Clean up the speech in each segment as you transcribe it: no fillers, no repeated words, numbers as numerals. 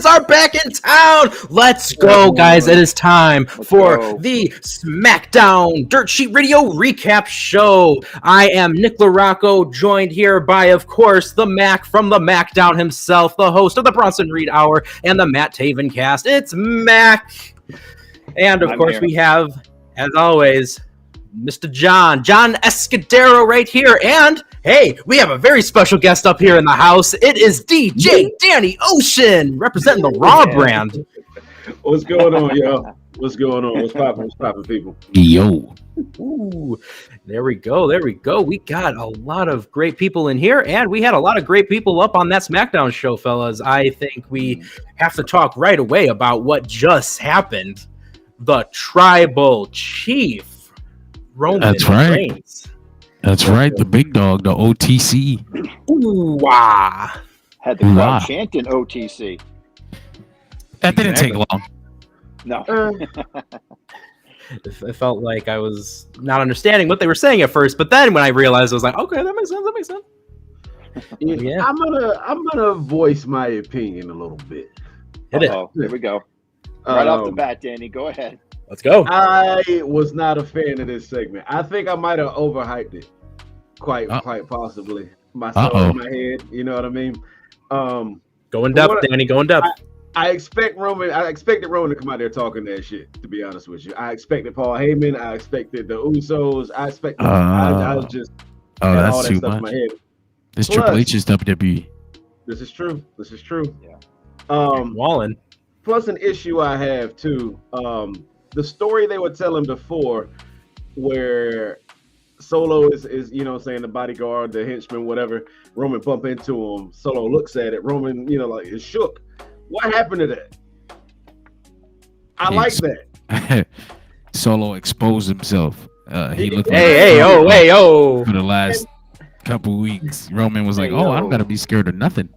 champions are back in town. Let's go, guys. It is time for the Smackdown Dirt Sheet Radio Recap Show. I am Nick LaRocco, joined here by, of course, the Mac from the Macdown himself, the host of the Bronson Reed Hour and the Matt Taven Cast. It's Mac. And, of course, we have, as always, Mr. John Escudero right here. And, hey, we have a very special guest up here in the house. It is DJ Danny Ocean, representing the Raw brand. What's going on, y'all? What's going on? What's poppin', people? Yo. Ooh, there we go. We got a lot of great people in here, and we had a lot of great people up on that SmackDown show, fellas. I think we have to talk right away about what just happened. The Tribal Chief, Roman Reigns. That's right. The big dog, the OTC. Ooh, wow. Had the crowd chanting OTC. That didn't take long. No. It felt like I was not understanding what they were saying at first, but then when I realized, I was like, okay, that makes sense. Yeah. I'm gonna voice my opinion a little bit. Here we go. Right off the bat, Danny, go ahead. Let's go. I was not a fan of this segment. I think I might have overhyped it, quite possibly. Myself in my head, you know what I mean? Go in depth, Danny. Go in depth. I expected Roman to come out there talking that shit, to be honest with you. I expected Paul Heyman. I expected the Usos. I was just that's all that too stuff much. in my head. This Triple H is WWE. This is true. Yeah. Wallen. Plus an issue I have too. The story they were telling before, where Solo is you know, saying the bodyguard, the henchman, whatever. Roman bump into him. Solo looks at it. Roman, you know, like is shook. What happened to that? I like that. Solo exposed himself. He looked for the last couple weeks. Roman was like, "Oh, I'm gonna be scared of nothing."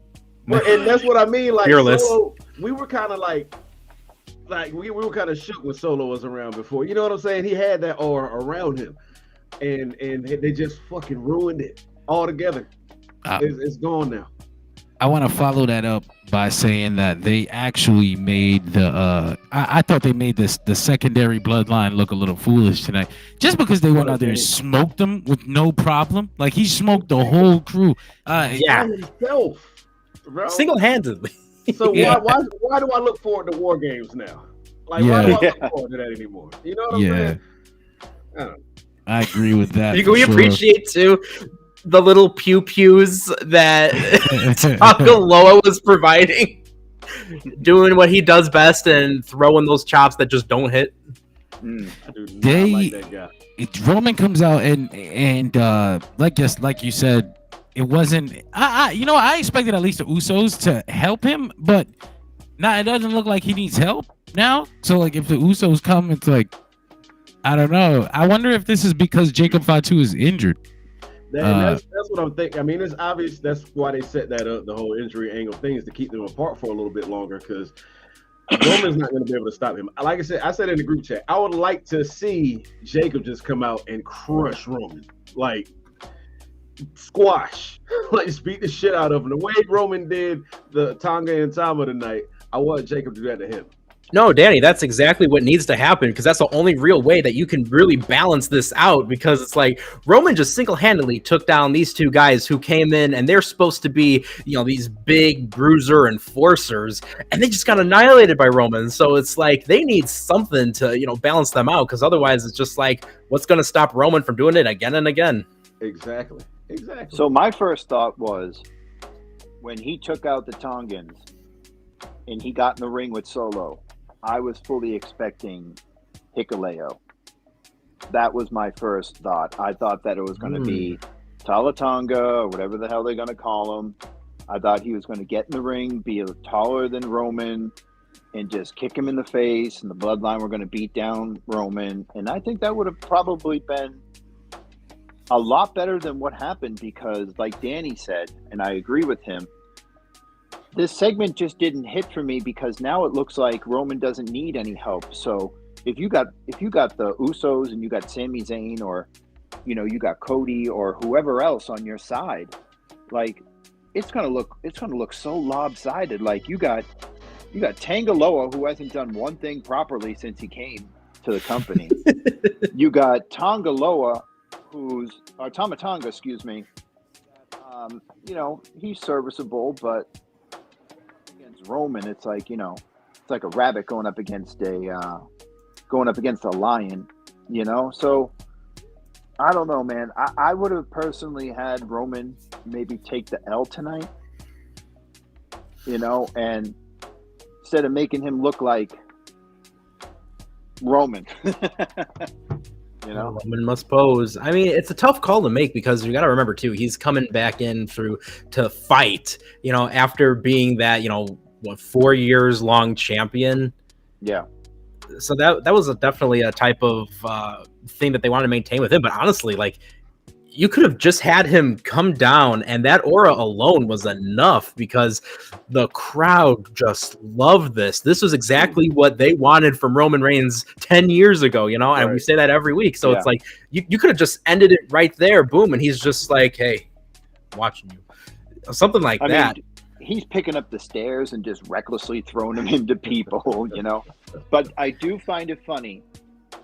Well, and that's what I mean. Like fearless. Solo, we were kind of like we were kind of shook when Solo was around before. You know what I'm saying? He had that aura around him, and they just fucking ruined it altogether. It's gone now. I want to follow that up by saying that they actually made the I thought they made the secondary bloodline look a little foolish tonight, just because they went out there and smoked them with no problem. Like he smoked the whole crew. Himself, bro. Single-handedly. So why do I look forward to War Games now? Like why do I look forward to that anymore? You know what I'm saying? I agree with that. We appreciate too the little pew-pews that Takaloa was providing, doing what he does best and throwing those chops that just don't hit. Roman comes out and like you said, it wasn't. I expected at least the Usos to help him, but it doesn't look like he needs help now. So like, if the Usos come, it's like, I don't know. I wonder if this is because Jacob Fatu is injured. That's what I'm thinking. I mean, it's obvious that's why they set that up, the whole injury angle thing, is to keep them apart for a little bit longer, because Roman's not going to be able to stop him. Like I said in the group chat, I would like to see Jacob just come out and crush Roman, like squash, like just beat the shit out of him. The way Roman did the Tonga and Tama tonight, I want Jacob to do that to him. No, Danny, that's exactly what needs to happen, because that's the only real way that you can really balance this out, because it's like Roman just single-handedly took down these two guys who came in and they're supposed to be, you know, these big bruiser enforcers, and they just got annihilated by Roman. So it's like they need something to, you know, balance them out, because otherwise it's just like, what's going to stop Roman from doing it again and again? Exactly. So my first thought was, when he took out the Tongans and he got in the ring with Solo, I was fully expecting Hikuleo. That was my first thought. I thought that it was going to be Talatonga or whatever the hell they're going to call him. I thought he was going to get in the ring, be taller than Roman, and just kick him in the face, and the Bloodline were going to beat down Roman. And I think that would have probably been a lot better than what happened, because like Danny said, and I agree with him, this segment just didn't hit for me, because now it looks like Roman doesn't need any help. So if you got the Usos and you got Sami Zayn, or you know, you got Cody or whoever else on your side, like it's gonna look so lopsided. Like you got You got Tangaloa, who hasn't done one thing properly since he came to the company. You got Tamatanga, excuse me. He's serviceable, but against Roman, it's like it's like a rabbit going up against a lion. So I don't know, man. I would have personally had Roman maybe take the L tonight, and instead of making him look like Roman. Roman must pose. I mean, it's a tough call to make because you got to remember too, he's coming back in to fight, after being that, 4 years long champion. Yeah. So that was definitely a type of thing that they wanted to maintain with him. But honestly, like, you could have just had him come down, and that aura alone was enough because the crowd just loved this. This was exactly what they wanted from Roman Reigns 10 years ago, and we say that every week. So it's like, you could have just ended it right there, boom, and he's just like, hey, I'm watching you. Something like that. Mean, he's picking up the stairs and just recklessly throwing them into people, But I do find it funny. The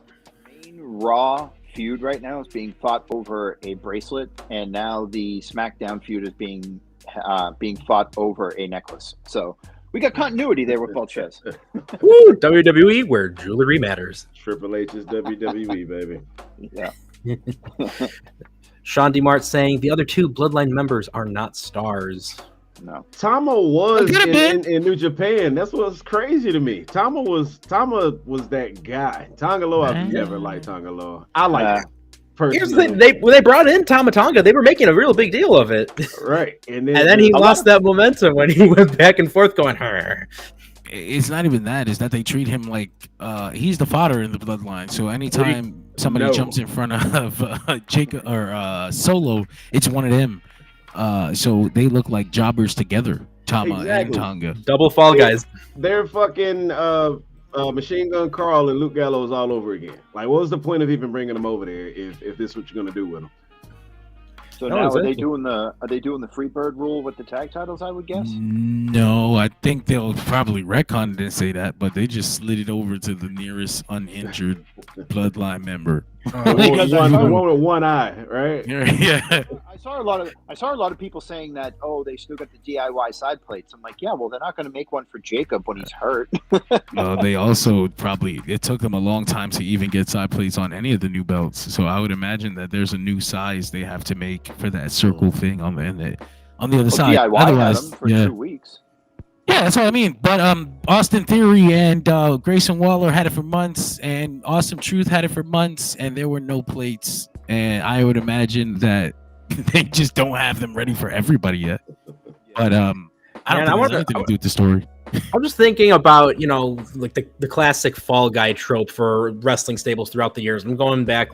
main Raw feud right now is being fought over a bracelet, and now the SmackDown feud is being fought over a necklace. So we got continuity there with Balchez. Woo, WWE, where jewelry matters. Triple H's WWE, baby. Yeah. Sean DeMart saying the other two Bloodline members are not stars. No. Tama was in New Japan. That's what's crazy to me. Tama was that guy. Tangaloa, I've never liked Tangaloa. I like him personally. Here's the thing, when they brought in Tamatanga, they were making a real big deal of it. Right. And then he lost that momentum when he went back and forth going, Hur. It's not even that. It's that they treat him like he's the fodder in the bloodline. So anytime somebody jumps in front of Jacob or Solo, it's one of them. So they look like jobbers together, Tama and Tonga. Double fall guys. They're fucking Machine Gun Carl and Luke Gallows all over again. Like, what was the point of even bringing them over there if this is what you're gonna do with them? So now are they doing the Freebird rule with the tag titles? I would guess. No, I think they'll probably retcon it and say that, but they just slid it over to the nearest uninjured bloodline member. One with one eye, right? Yeah. I saw a lot of people saying that. Oh, they still got the DIY side plates. I'm like, yeah, well, they're not going to make one for Jacob when he's hurt. They also it took them a long time to even get side plates on any of the new belts. So I would imagine that there's a new size they have to make for that circle thing on the other side. DIY Otherwise, had them for 2 weeks. Yeah, that's what I mean. But Austin Theory and Grayson Waller had it for months, and Awesome Truth had it for months, and there were no plates. And I would imagine that they just don't have them ready for everybody yet. But I don't think it has anything to do with the story. I'm just thinking about, like the classic fall guy trope for wrestling stables throughout the years. I'm going back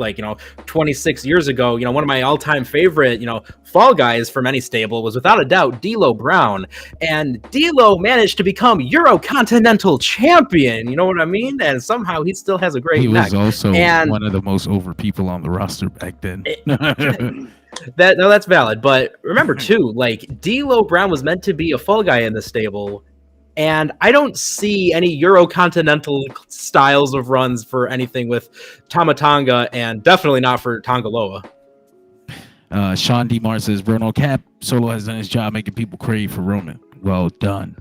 26 years ago. One of my all-time favorite, fall guys from any stable was without a doubt D'Lo Brown. And D'Lo managed to become Eurocontinental champion. You know what I mean? And somehow he still has a great neck. He was also one of the most over people on the roster back then. That's valid. But remember too, D'Lo Brown was meant to be a fall guy in the stable. And I don't see any Eurocontinental styles of runs for anything with Tamatanga, and definitely not for Tangaloa. Sean DeMar says, Bruno Cap, Solo has done his job making people crave for Roman. Well done.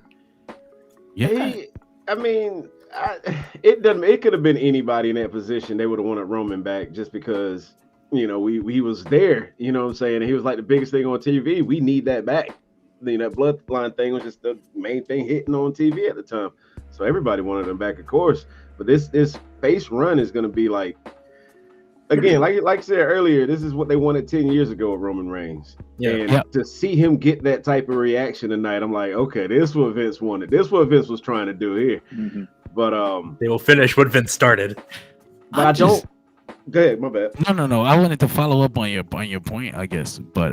Yeah. It could have been anybody in that position. They would have wanted Roman back just because, he was there, you know what I'm saying? And he was like the biggest thing on TV. We need that back. That bloodline thing was just the main thing hitting on TV at the time, so everybody wanted them back, of course. But this face run is going to be like I said earlier, this is what they wanted 10 years ago of Roman Reigns. To see him get that type of reaction tonight, I'm like, okay, this is what Vince wanted. This is what Vince was trying to do here. Mm-hmm. But they will finish what Vince started. But I don't. Go ahead, my bad. No. I wanted to follow up on your point, I guess, but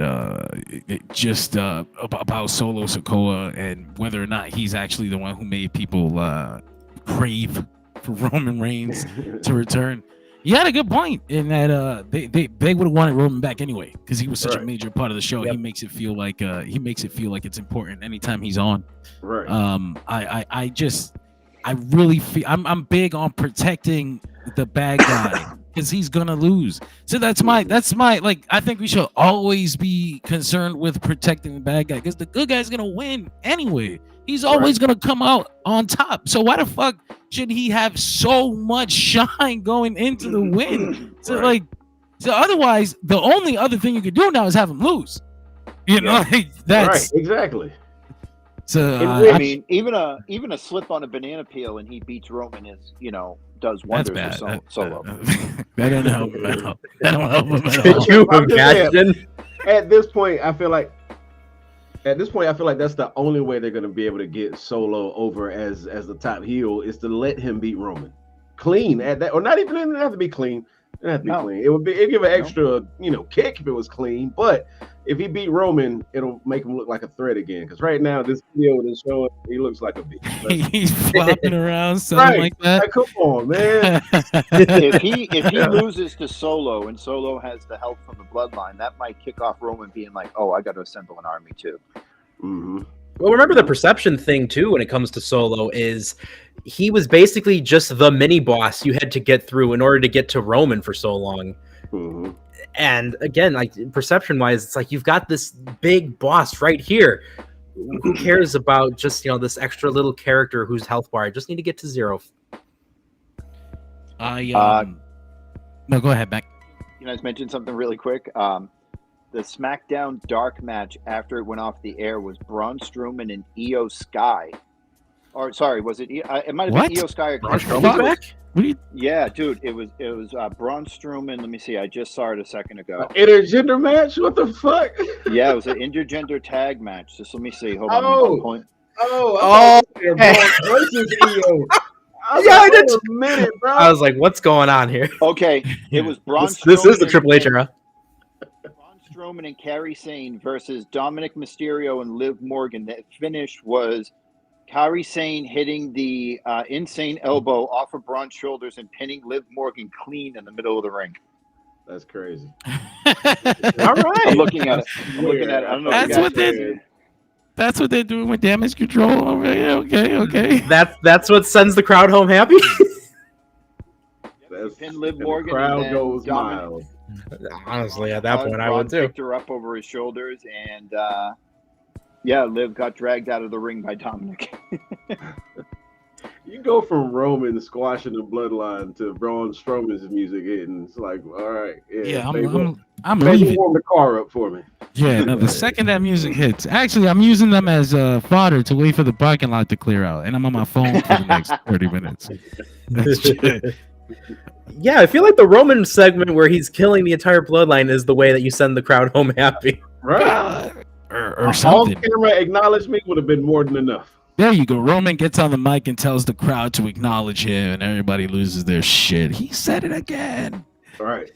just about Solo Sikoa and whether or not he's actually the one who made people crave for Roman Reigns to return. You had a good point in that they would have wanted Roman back anyway because he was such a major part of the show. Yep. He makes it feel like it's important anytime he's on. Right. I really feel I'm big on protecting the bad guy because he's gonna lose. So that's my like. I think we should always be concerned with protecting the bad guy because the good guy's gonna win anyway. He's always gonna come out on top. So why the fuck should he have so much shine going into the win? So otherwise, the only other thing you could do now is have him lose. You know, that's right. Exactly. So I mean, even a slip on a banana peel and he beats Roman is, does wonders for Solo. That didn't help him at all. That don't help him at all. Could you imagine? At this point, I feel like that's the only way they're going to be able to get Solo over as the top heel is to let him beat Roman clean at that, or not even. It doesn't have to be clean. It doesn't have to be clean. It'd give an extra, kick if it was clean. But if he beat Roman, it'll make him look like a threat again. Because right now, this video is showing he looks like a bitch. He's flopping around, something like that. Like, come on, man. if he loses to Solo and Solo has the help from the bloodline, that might kick off Roman being like, "Oh, I got to assemble an army too." Mm-hmm. Well, remember the perception thing too when it comes to Solo is he was basically just the mini boss you had to get through in order to get to Roman for so long. Mm-hmm. And again, like perception wise, it's like you've got this big boss right here. Who cares about just this extra little character whose health bar? I just need to get to 0. No, go ahead, Beck. You guys mentioned something really quick. The SmackDown Dark match after it went off the air was Braun Strowman and Io Sky. Or sorry, was it? It might have been Io Sky or Braun Strowman back? Yeah, dude, it was Braun Strowman. Let me see. I just saw it a second ago. Intergender match? What the fuck? Yeah, it was an intergender tag match. Just let me see. Hold on. Versus Io. I did. A minute, bro. I was like, "What's going on here?" Okay, it was Braun. This is the Triple H era. Braun Strowman and Kairi Sane versus Dominic Mysterio and Liv Morgan. The finish was Kairi Sane hitting the insane elbow off of Braun's shoulders and pinning Liv Morgan clean in the middle of the ring. That's crazy. All right. I'm looking at it. I don't know. That's what they're doing with Damage Control over here. Okay. That's what sends the crowd home happy. Pin Liv Morgan. The crowd goes wild. Honestly, at that point, I would too. Picked her up over his shoulders, and Liv got dragged out of the ring by Dominic. You go from Roman squashing the bloodline to Braun Strowman's music hitting. It's like, all right, I'm leaving. Warm the car up for me. Yeah, no, the second that music hits, actually, I'm using them as fodder to wait for the parking lot to clear out, and I'm on my phone for the next 30 minutes. Yeah, I feel like the Roman segment where he's killing the entire bloodline is the way that you send the crowd home happy, right? Or something. All-camera acknowledgement would have been more than enough. There you go. Roman gets on the mic and tells the crowd to acknowledge him, and everybody loses their shit. He said it again. All right.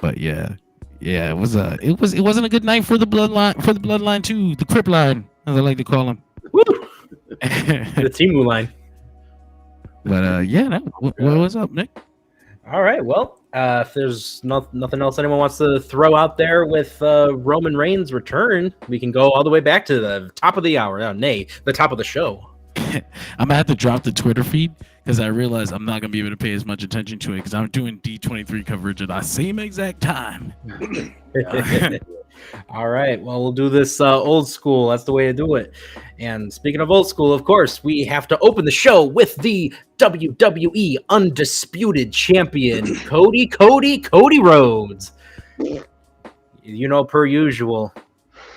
But yeah, it wasn't a good night for the bloodline too. The Crip line, as I like to call them. The Timu line. But what was up, Nick? All right. Well, if there's nothing else anyone wants to throw out there with Roman Reigns' return, we can go all the way back to the top of the hour. The top of the show. I'm gonna have to drop the Twitter feed because I realize I'm not gonna be able to pay as much attention to it because I'm doing D23 coverage at the same exact time. All right. Well, we'll do this old school. That's the way to do it. And speaking of old school, of course, we have to open the show with the WWE Undisputed Champion, Cody Rhodes. Per usual.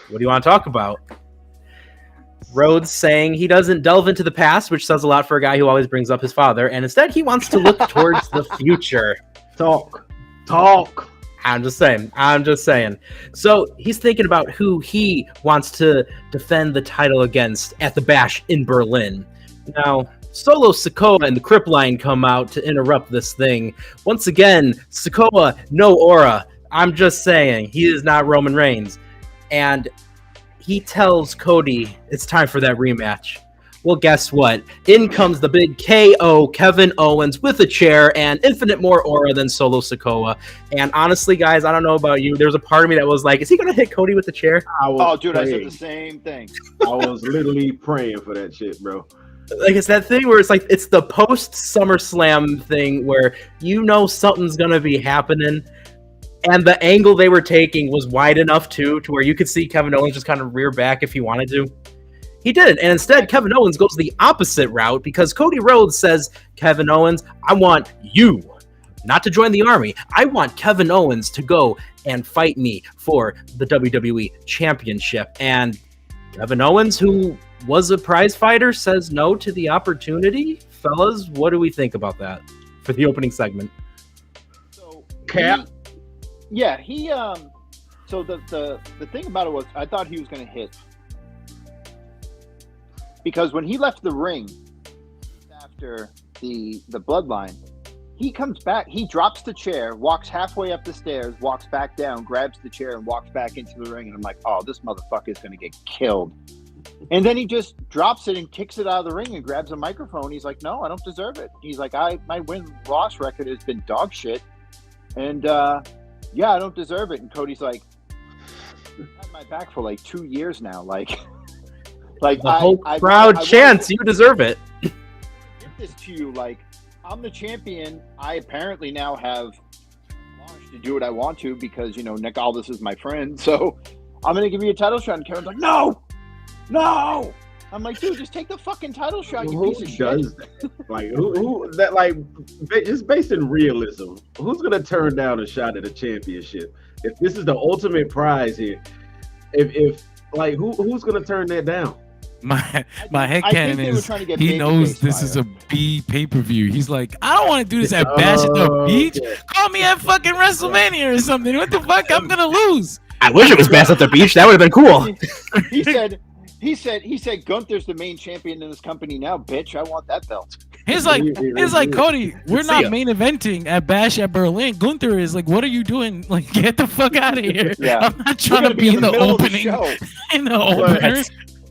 What do you want to talk about? Rhodes saying he doesn't delve into the past, which says a lot for a guy who always brings up his father, and instead he wants to look towards the future. Talk. I'm just saying. So he's thinking about who he wants to defend the title against at the Bash in Berlin. Now, Solo Sikoa and the Crip line come out to interrupt this thing. Once again, Sikoa, no aura. I'm just saying, he is not Roman Reigns. And he tells Cody it's time for that rematch. Well, guess what? In comes the big KO, Kevin Owens, with a chair and infinite more aura than Solo Sikoa. And honestly, guys, I don't know about you. There's a part of me that was like, is he going to hit Cody with the chair? I said the same thing. I was literally praying for that shit, bro. Like, it's that thing where it's like, it's the post SummerSlam thing where you know something's going to be happening. And the angle they were taking was wide enough, too, to where you could see Kevin Owens just kind of rear back if he wanted to. He didn't. And instead, Kevin Owens goes the opposite route because Cody Rhodes says, Kevin Owens, I want you not to join the army. I want Kevin Owens to go and fight me for the WWE Championship. And Kevin Owens, who was a prize fighter, says no to the opportunity. Fellas, what do we think about that for the opening segment? So, Cap. He so the thing about it was I thought he was going to hit. Because when he left the ring after the bloodline, he comes back, he drops the chair, walks halfway up the stairs, walks back down, grabs the chair, and walks back into the ring. And I'm like, oh, this motherfucker is going to get killed. And then he just drops it and kicks it out of the ring and grabs a microphone. He's like, no, I don't deserve it. He's like, my win-loss record has been dog shit. And, I don't deserve it. And Cody's like, I've had my back for like 2 years now. Like the whole crowd chants, you deserve it. Give this to you. Like, I'm the champion. I apparently now have launched to do what I want to because, Nick Aldis is my friend. So I'm going to give you a title shot. And Kevin's like, no. I'm like, dude, just take the fucking title shot, you piece of shit. Who does that? Like, who that, like, just based in realism, who's going to turn down a shot at a championship? If this is the ultimate prize here, if like, who's going to turn that down? My headcanon is he knows this is a B pay-per-view. He's like, I don't want to do this at Bash at the Beach. Okay. Call me at fucking WrestleMania or something. What the fuck? I'm gonna lose. I wish it was Bash at the Beach. That would have been cool. He said Gunther's the main champion in this company now, bitch. I want that belt. He's like, Cody, we're not main eventing at Bash at Berlin. Gunther is like, what are you doing? Like, get the fuck out of here. Yeah. I'm not trying to be in the opening. In the opener.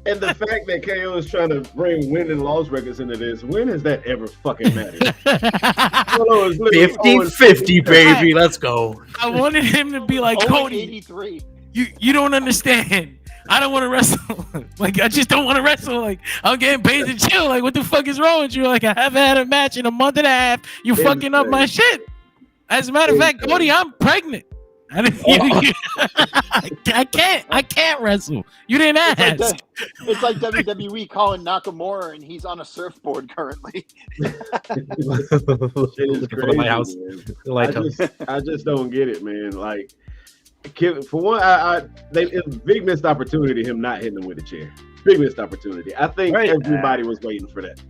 And the fact that KO is trying to bring win and loss records into this, when has that ever fucking mattered? 50-50, baby. Let's go. I wanted him to be like, Cody, 83. You don't understand. I don't want to wrestle. Like, I just don't want to wrestle. Like, I'm getting paid to chill. Like, what the fuck is wrong with you? Like, I haven't had a match in a month and a half. You fucking up my shit. As a matter of fact, Cody, I'm pregnant. I can't wrestle. You didn't ask. It's like WWE calling Nakamura and he's on a surfboard currently. Shit is crazy, my house. I just don't get it, man. Like, for one, it's a big missed opportunity him not hitting him with a chair. Big missed opportunity. I think everybody was waiting for that.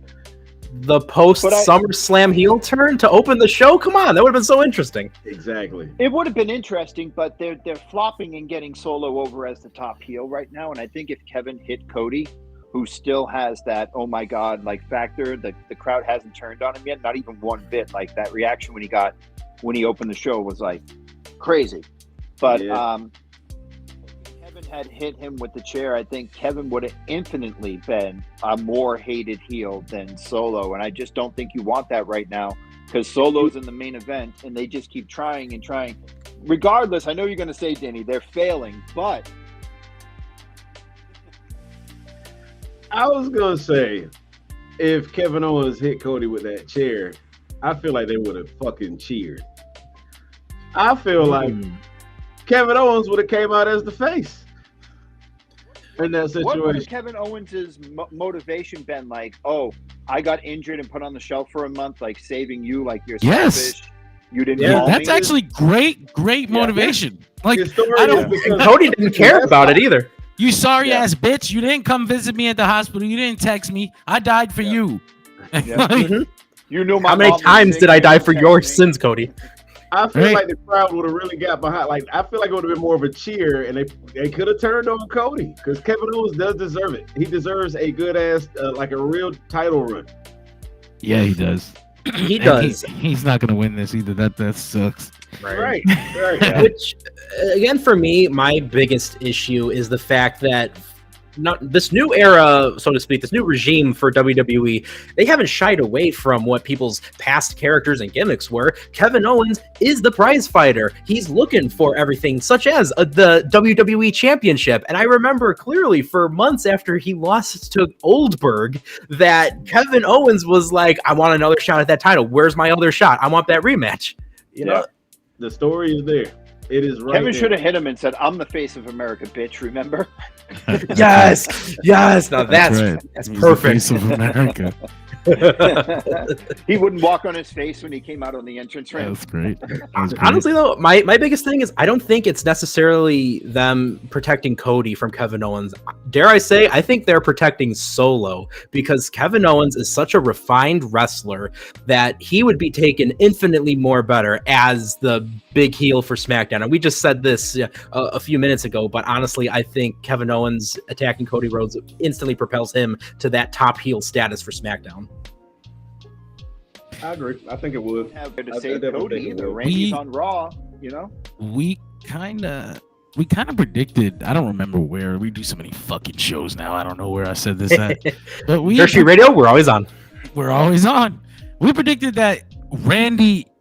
The post SummerSlam heel turn to open the show? Come on, that would have been so interesting. Exactly. It would have been interesting, but they're flopping and getting Solo over as the top heel right now. And I think if Kevin hit Cody, who still has that oh my god like factor, the crowd hasn't turned on him yet, not even one bit. Like that reaction when he opened the show was like crazy. But Kevin had hit him with the chair, I think Kevin would have infinitely been a more hated heel than Solo. And I just don't think you want that right now because Solo's in the main event and they just keep trying and trying. Regardless, I know you're going to say, Danny, they're failing, but. I was going to say, if Kevin Owens hit Cody with that chair, I feel like they would have fucking cheered. I feel like Kevin Owens would have came out as the face in that situation. What would have Kevin Owens' motivation been like? Oh, I got injured and put on the shelf for a month, like saving you, like you're selfish. You didn't. Yeah, that's actually great motivation. Like Cody didn't care about it either. You sorry ass bitch. You didn't come visit me at the hospital. You didn't text me. I died for you. You know how many times did I die for your sins, Cody? I feel like the crowd would have really got behind. Like, I feel like it would have been more of a cheer, and they could have turned on Cody because Kevin Owens does deserve it. He deserves a good ass, like a real title run. Yeah, he does. He does. He's not gonna win this either. That sucks. Right. Which, again, for me, my biggest issue is the fact that this new era, so to speak, this new regime for WWE, they haven't shied away from what people's past characters and gimmicks were. Kevin Owens is the prize fighter. He's looking for everything, such as the WWE Championship. And I remember clearly for months after he lost to Goldberg that Kevin Owens was like, I want another shot at that title. Where's my other shot? I want that rematch. You know, the story is there. It is right. Kevin should have hit him and said, "I'm the face of America, bitch." Remember? Yes. Now that's right. That's He's perfect. The face of America. He wouldn't walk on his face when he came out on the entrance ramp. That's great. Honestly, though, my biggest thing is I don't think it's necessarily them protecting Cody from Kevin Owens. Dare I say, I think they're protecting Solo because Kevin Owens is such a refined wrestler that he would be taken infinitely more better as the big heel for SmackDown. And we just said this a few minutes ago, but honestly, I think Kevin Owens attacking Cody Rhodes instantly propels him to that top heel status for SmackDown. I agree. I think it would. Have to save Cody either. would. Randy's on Raw, you know. We kind of predicted. I don't remember where. We do so many fucking shows now. I don't know where I said this at. But Jersey Radio, we're always on. We're always on. We predicted that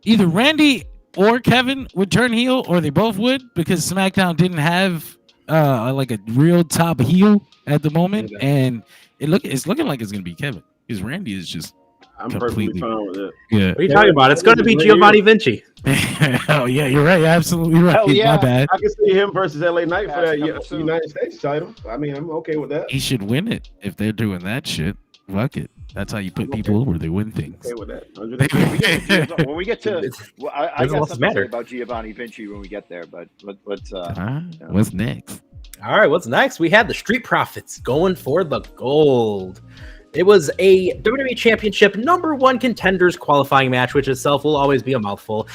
either Randy or Kevin would turn heel, or they both would, because SmackDown didn't have like a real top heel at the moment, and it's looking like it's gonna be Kevin, because Randy is just. I'm perfectly fine with it. Yeah. What are you talking about? It's going to be Giovanni Vinci. Oh yeah, you're right. You're absolutely right. Hell yeah. My bad. I can see him versus LA Knight for that Coming soon. United States title. I mean, I'm okay with that. He should win it if they're doing that shit. Fuck it. That's how you put people over. They win things. Okay with that. 100%. When we get to, well, I got something to say about Giovanni Vinci when we get there, but let's. What's next? All right, what's next? We had the Street Profits going for the gold. It was a WWE Championship #1 contenders qualifying match, which itself will always be a mouthful.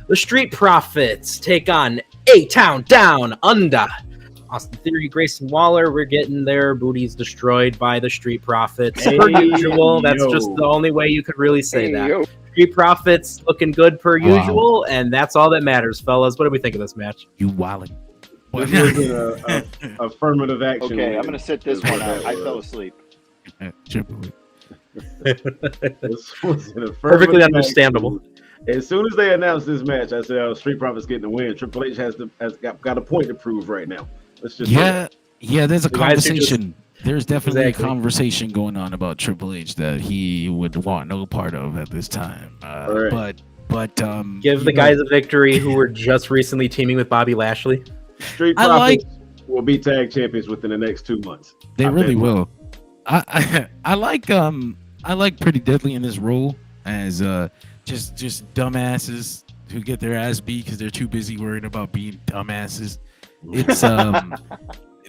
The Street Profits take on A-Town Down Under. Austin Theory, Grayson Waller, we're getting their booties destroyed by the Street Profits. Per usual, that's just the only way you could really say that. Street Profits looking good per usual, and that's all that matters, fellas. What do we think of this match? You wildin'. This was an affirmative action. Okay, I'm gonna sit this one out. I fell asleep. This was an affirmative Perfectly understandable. Action. As soon as they announced this match, I said, Street Profits getting the win. Triple H has got a point to prove right now. Let's just there's a conversation. There's definitely Exactly. a conversation going on about Triple H that he would want no part of at this time. Right. But Give the guys a victory who were just recently teaming with Bobby Lashley. Street Profits will be tag champions within the next 2 months. They really will. I like Pretty Deadly in this role as just dumbasses who get their ass beat because they're too busy worried about being dumbasses. It's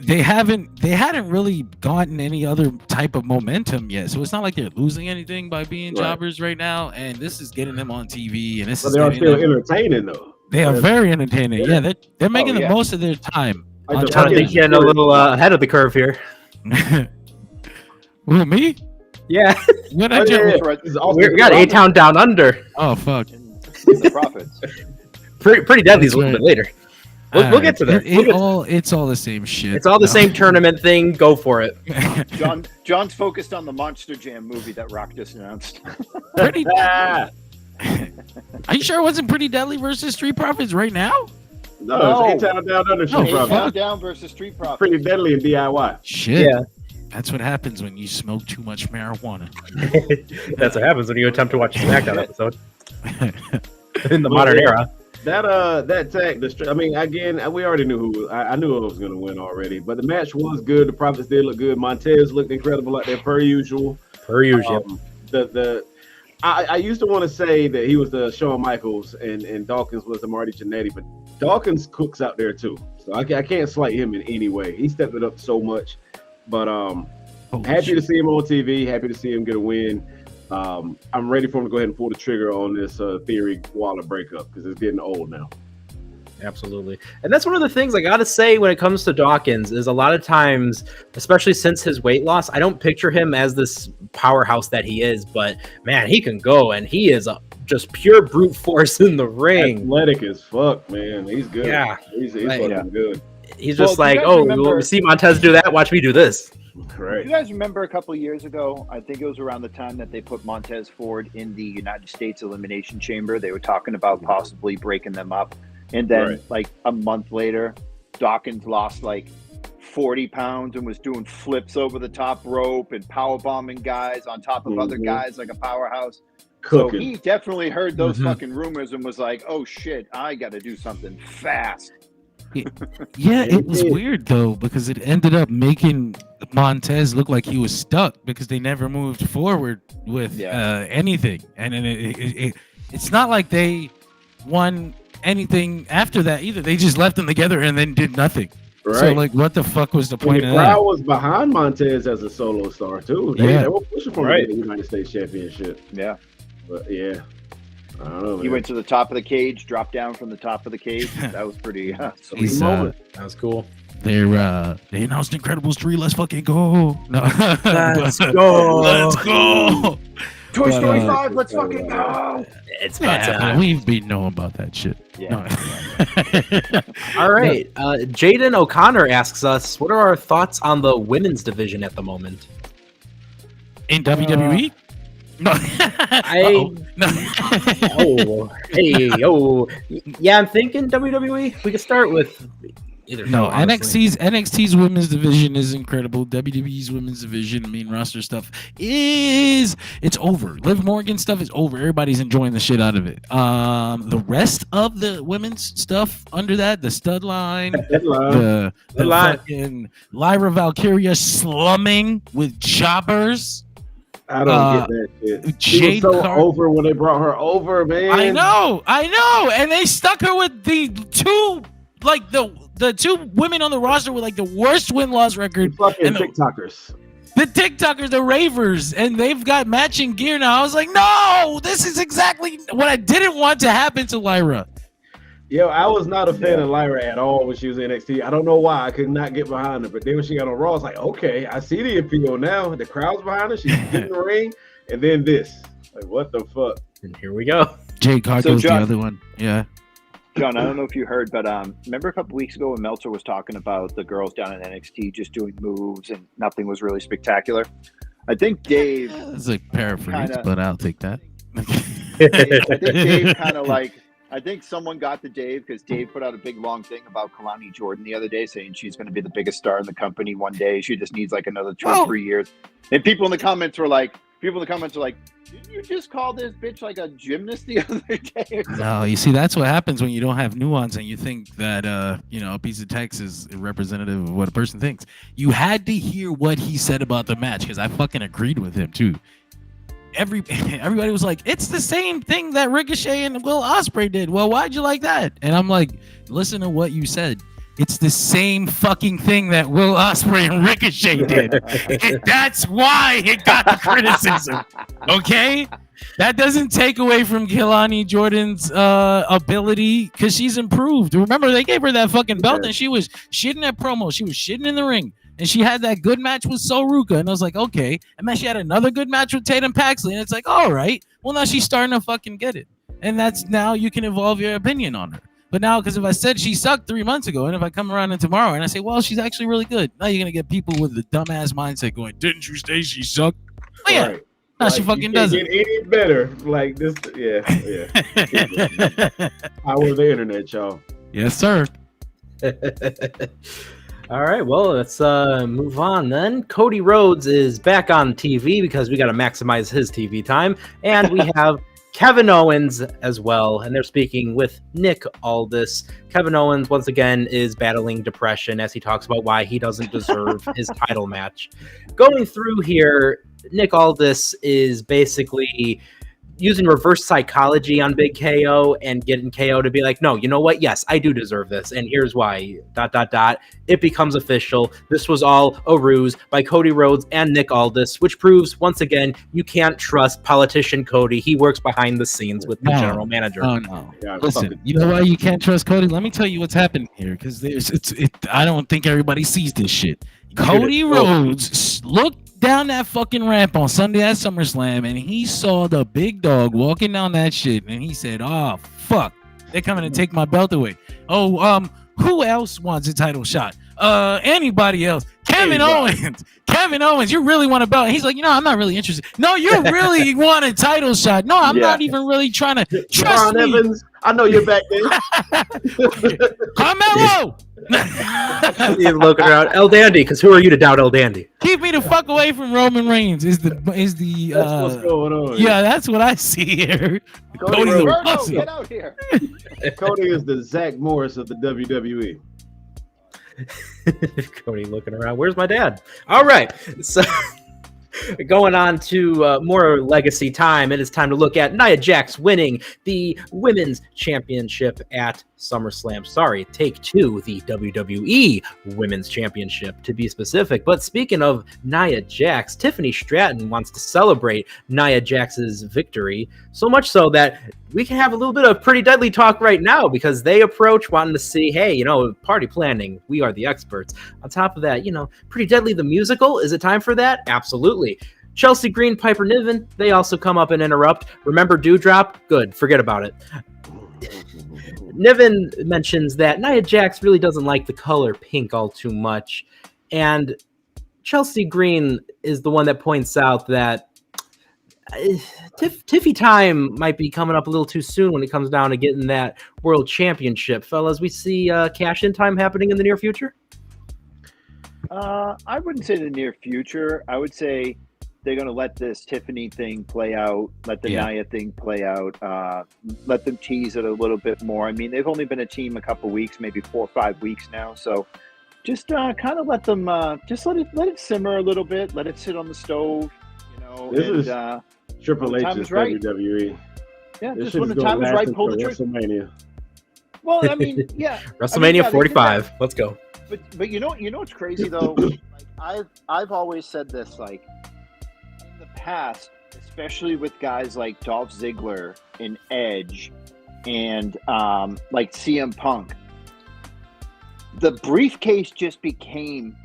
they hadn't really gotten any other type of momentum yet, so it's not like they're losing anything by being jobbers right now. And this is getting them on TV, and But they are still entertaining though. They are very entertaining. Yeah, they're making the most of their time. I'm trying to think getting a little ahead of the curve here. Who, me? Yeah. What We got A-Town Down Under. Oh fuck. The Profits. Pretty Deadly's a little bit later. We'll get to that. It's all the same shit. It's all the same tournament thing. Go for it. John's focused on the Monster Jam movie that Rock just announced. Pretty Deadly. Are you sure it wasn't Pretty Deadly versus Street Profits right now? No, it's A-Town Down Under. Street Profits. A-Town Down versus Street Profits. Pretty Deadly and DIY. Shit. Yeah. That's what happens when you smoke too much marijuana. That's what happens when you attempt to watch a SmackDown episode in the modern era. That tag, I mean, again, we already knew who. I knew who was going to win already, but the match was good. The Profits did look good. Montez looked incredible out there per usual. I used to want to say that he was the Shawn Michaels and Dawkins was the Marty Jannetty, but Dawkins cooks out there too. So I can't slight him in any way. He stepped it up so much. But happy to see him on TV. Happy to see him get a win. I'm ready for him to go ahead and pull the trigger on this Theory Waller breakup because it's getting old now. Absolutely. And that's one of the things I got to say when it comes to Dawkins is a lot of times, especially since his weight loss, I don't picture him as this powerhouse that he is, but man, he can go and he is just pure brute force in the ring. Athletic as fuck, man. He's good. Yeah. He's fucking good. He's just like, remember... see Montez do that, watch me do this. Right. You guys remember a couple of years ago? I think it was around the time that they put Montez Ford in the United States Elimination Chamber. They were talking about possibly breaking them up, and then like a month later, Dawkins lost like 40 pounds and was doing flips over the top rope and power bombing guys on top of other guys like a powerhouse. Cooking. So he definitely heard those fucking rumors and was like, "Oh shit, I got to do something fast." Yeah, it was weird though because it ended up making Montez look like he was stuck because they never moved forward with anything, and then it's not like they won anything after that either. They just left them together and then did nothing. Right. So like, what the fuck was the point of that? The crowd was behind Montez as a solo star too. They were pushing for the United States Championship. Yeah, but yeah. I don't know, he went to the top of the cage, dropped down from the top of the cage. That was pretty sweet moment. That was cool. They announced Incredibles 3. Let's fucking go. No. Let's go. Let's go. Toy Story 5. Let's fucking go. It's about time. We've been knowing about that shit. Yeah. No. All right. Jaden O'Connor asks us, what are our thoughts on the women's division at the moment? In WWE? No. Yeah, I'm thinking WWE. We could start with either. NXT's women's division is incredible. WWE's women's division, main roster stuff it's over. Liv Morgan stuff is over. Everybody's enjoying the shit out of it. The rest of the women's stuff under that, the stud line, the fucking Lyra Valkyria slumming with jobbers. I don't get that shit. She was so over when they brought her over, man. I know, and they stuck her with the two, like the two women on the roster with like the worst win-loss record. Fucking TikTokers. The TikTokers, the ravers, and they've got matching gear now. I was like, no, this is exactly what I didn't want to happen to Lyra. Yo, I was not a fan of Lyra at all when she was in NXT. I don't know why. I could not get behind her. But then when she got on Raw, I was like, okay, I see the appeal now. The crowd's behind her. She's in the ring. And then this. Like, what the fuck? And here we go. Jade Cargill's the other one. Yeah. John, I don't know if you heard, but remember a couple weeks ago when Meltzer was talking about the girls down in NXT just doing moves and nothing was really spectacular? I think Dave... It's like paraphrase, but I'll take that. I think Dave kind of like... I think someone got to Dave because Dave put out a big long thing about Kalani Jordan the other day saying she's going to be the biggest star in the company one day. She just needs like another 2 or 3 years. And people in the comments are like, didn't you just call this bitch like a gymnast the other day? No, you see, that's what happens when you don't have nuance and you think that, a piece of text is representative of what a person thinks. You had to hear what he said about the match because I fucking agreed with him too. Everybody was like, it's the same thing that Ricochet and Will Ospreay did. Well, why'd you like that? And I'm like, listen to what you said. It's the same fucking thing that Will Ospreay and Ricochet did. And that's why it got the criticism. Okay? That doesn't take away from Kalani Jordan's ability because she's improved. Remember, they gave her that fucking belt and she was shitting at promo. She was shitting in the ring. And she had that good match with Soruka. And I was like, okay. And then she had another good match with Tatum Paxley. And it's like, all right. Well, now she's starting to fucking get it. And that's now you can evolve your opinion on her. But now, because if I said she sucked 3 months ago, and if I come around in tomorrow and I say, well, she's actually really good. Now you're going to get people with the dumbass mindset going, didn't you say she sucked? Oh, yeah. Right. No, she fucking doesn't. Get any better. Like this. Yeah. Power of the internet, y'all. Yes, sir. All right, well, let's move on then. Cody Rhodes is back on TV because we got to maximize his TV time. And we have Kevin Owens as well. And they're speaking with Nick Aldis. Kevin Owens, once again, is battling depression as he talks about why he doesn't deserve his title match. Going through here, Nick Aldis is basically using reverse psychology on Big KO and getting KO to be like, no, you know what? Yes, I do deserve this. And here's why, ... It becomes official. This was all a ruse by Cody Rhodes and Nick Aldis, which proves, once again, you can't trust politician Cody. He works behind the scenes with the general manager. Oh, no. Yeah, listen, you know why you can't trust Cody? Let me tell you what's happening here, because I don't think everybody sees this shit. Cody Rhodes looked down that fucking ramp on Sunday at SummerSlam, and he saw the big dog walking down that shit, and he said, oh, fuck, they're coming to take my belt away. Oh, who else wants a title shot? Anybody else? Can Kevin Owens, you really want a belt? And he's like, I'm not really interested. No, you really want a title shot. No, I'm not even really trying to. Trust me. Evans, I know you're back there. Carmelo. He's looking around. El Dandy, because who are you to doubt El Dandy? Keep me the fuck away from Roman Reigns. Is the That's what's going on. Yeah, that's what I see here. Cody Rhodes, get out here. Cody is the Zach Morris of the WWE. Cody looking around. Where's my dad? All right. So going on to more legacy time, it is time to look at Nia Jax winning the Women's Championship at SummerSlam. Sorry, take two, the WWE Women's Championship to be specific. But speaking of Nia Jax, Tiffany Stratton wants to celebrate Nia Jax's victory, so much so that we can have a little bit of Pretty Deadly talk right now, because they approach wanting to see, hey, party planning, we are the experts. On top of that, Pretty Deadly the musical, is it time for that? Absolutely. Chelsea Green, Piper Niven, they also come up and interrupt. Remember Dewdrop? Good, forget about it. Niven mentions that Nia Jax really doesn't like the color pink all too much, and Chelsea Green is the one that points out that Tiffy time might be coming up a little too soon when it comes down to getting that world championship. Fellas, we see cash-in time happening in the near future? I wouldn't say the near future. I would say they're going to let this Tiffany thing play out, let the Nia thing play out, let them tease it a little bit more. I mean, they've only been a team a couple weeks, maybe 4 or 5 weeks now. So just kind of let them, just let it simmer a little bit, let it sit on the stove, This is Triple H's WWE. Yeah, this just when the time is right, pull the trigger. WrestleMania. Well, I mean, yeah. WrestleMania 45. Let's go. But you know what's crazy though? I've always said this, like, in the past, especially with guys like Dolph Ziggler and Edge and like CM Punk, the briefcase just became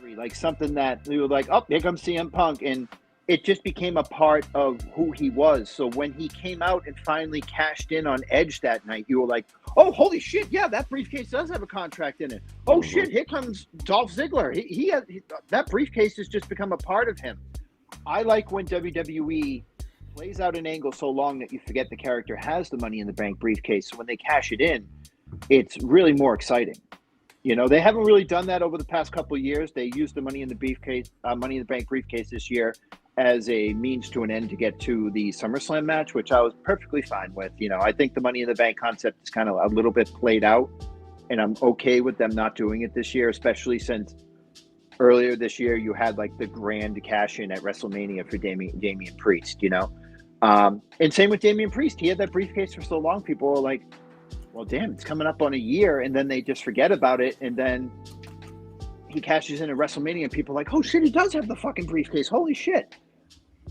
accessory, like something that we were like, oh, here comes CM Punk, and it just became a part of who he was. So when he came out and finally cashed in on Edge that night, you were like, oh, holy shit, yeah, that briefcase does have a contract in it. Oh, shit, here comes Dolph Ziggler. That briefcase has just become a part of him. I like when WWE plays out an angle so long that you forget the character has the Money in the Bank briefcase. So when they cash it in, it's really more exciting. They haven't really done that over the past couple of years. They used the Money in the Bank briefcase this year as a means to an end to get to the SummerSlam match, which I was perfectly fine with. I think the Money in the Bank concept is kind of a little bit played out, and I'm okay with them not doing it this year, especially since earlier this year you had like the grand cash in at WrestleMania for Damian Priest, and same with Damian Priest. He had that briefcase for so long, people were like, well, damn, it's coming up on a year, and then they just forget about it, and then he cashes in at WrestleMania, and people are like, oh shit, he does have the fucking briefcase, holy shit.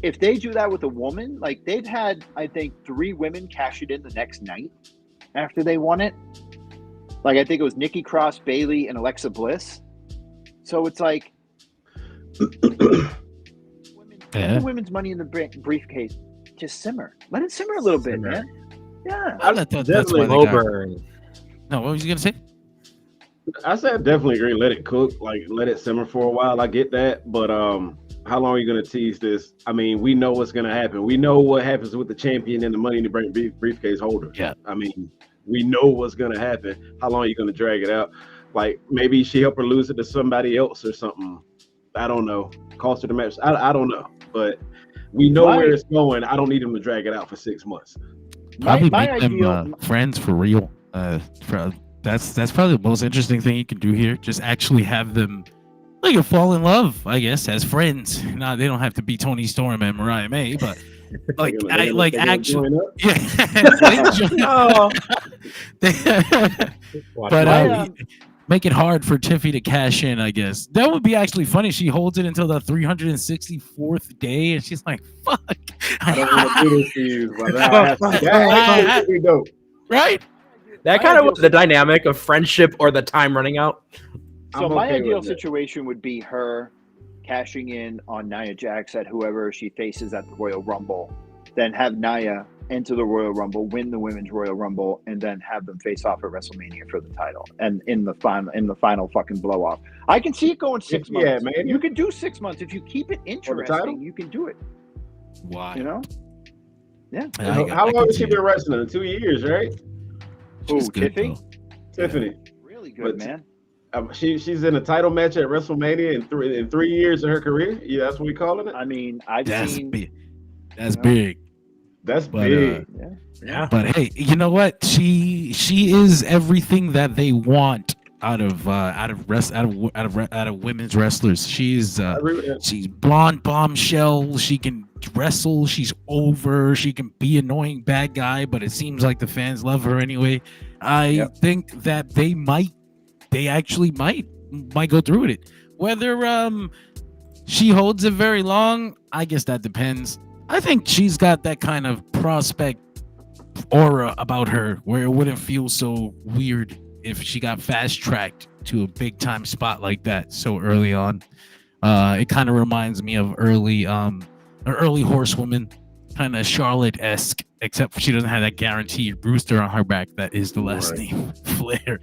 If they do that with a woman, like they've had, I think, 3 women cash it in the next night after they won it. Like I think it was Nikki Cross, Bayley, and Alexa Bliss. So it's like, the women's Money in the briefcase, just simmer. Let it simmer a little bit, man. Yeah. That's why No, what was you gonna say? I said definitely agree. Let it cook, like let it simmer for a while. I get that, but how long are you gonna tease this? I mean, we know what's gonna happen. We know what happens with the champion and the Money in the Bank briefcase holder. Yeah. I mean, we know what's gonna happen. How long are you gonna drag it out? Like maybe she helped her lose it to somebody else or something. I don't know. Cost her the match. I don't know, but we know where it's going. I don't need them to drag it out for 6 months. Probably make them friends for real. That's probably the most interesting thing you can do here. Just actually have them fall in love, I guess, as friends. Now they don't have to be Tony Storm and Mariah May, but actually, but make it hard for Tiffy to cash in, I guess. That would be actually funny. She holds it until the 364th day, and she's like, fuck. I don't want to do this to you, but that would be dope. Right? That kind of was the dynamic of friendship or the time running out. So my ideal situation would be her cashing in on Nia Jax at whoever she faces at the Royal Rumble, then have Nia enter the Royal Rumble, win the Women's Royal Rumble, and then have them face off at WrestleMania for the title and in the final fucking blow off. I can see it going 6 months. Yeah, man. You can do 6 months if you keep it interesting. You can do it. Why? You know? Yeah. How long has she been wrestling? 2 years, right? Who, Tiffany? Tiffany. Really good, man. She's in a title match at WrestleMania in 3 years of her career. Yeah, that's what we calling it. I mean, That's big. That's big. Yeah. But hey, you know what? She is everything that they want out of women's wrestlers. She's blonde bombshell. She can wrestle. She's over. She can be annoying bad guy, but it seems like the fans love her anyway. I think that they actually might go through with it. Whether she holds it very long, I guess that depends. I think she's got that kind of prospect aura about her where it wouldn't feel so weird if she got fast tracked to a big time spot like that so early on. It kind of reminds me of early horsewoman, kind of Charlotte-esque, except she doesn't have that guaranteed rooster on her back that is the last name Flair.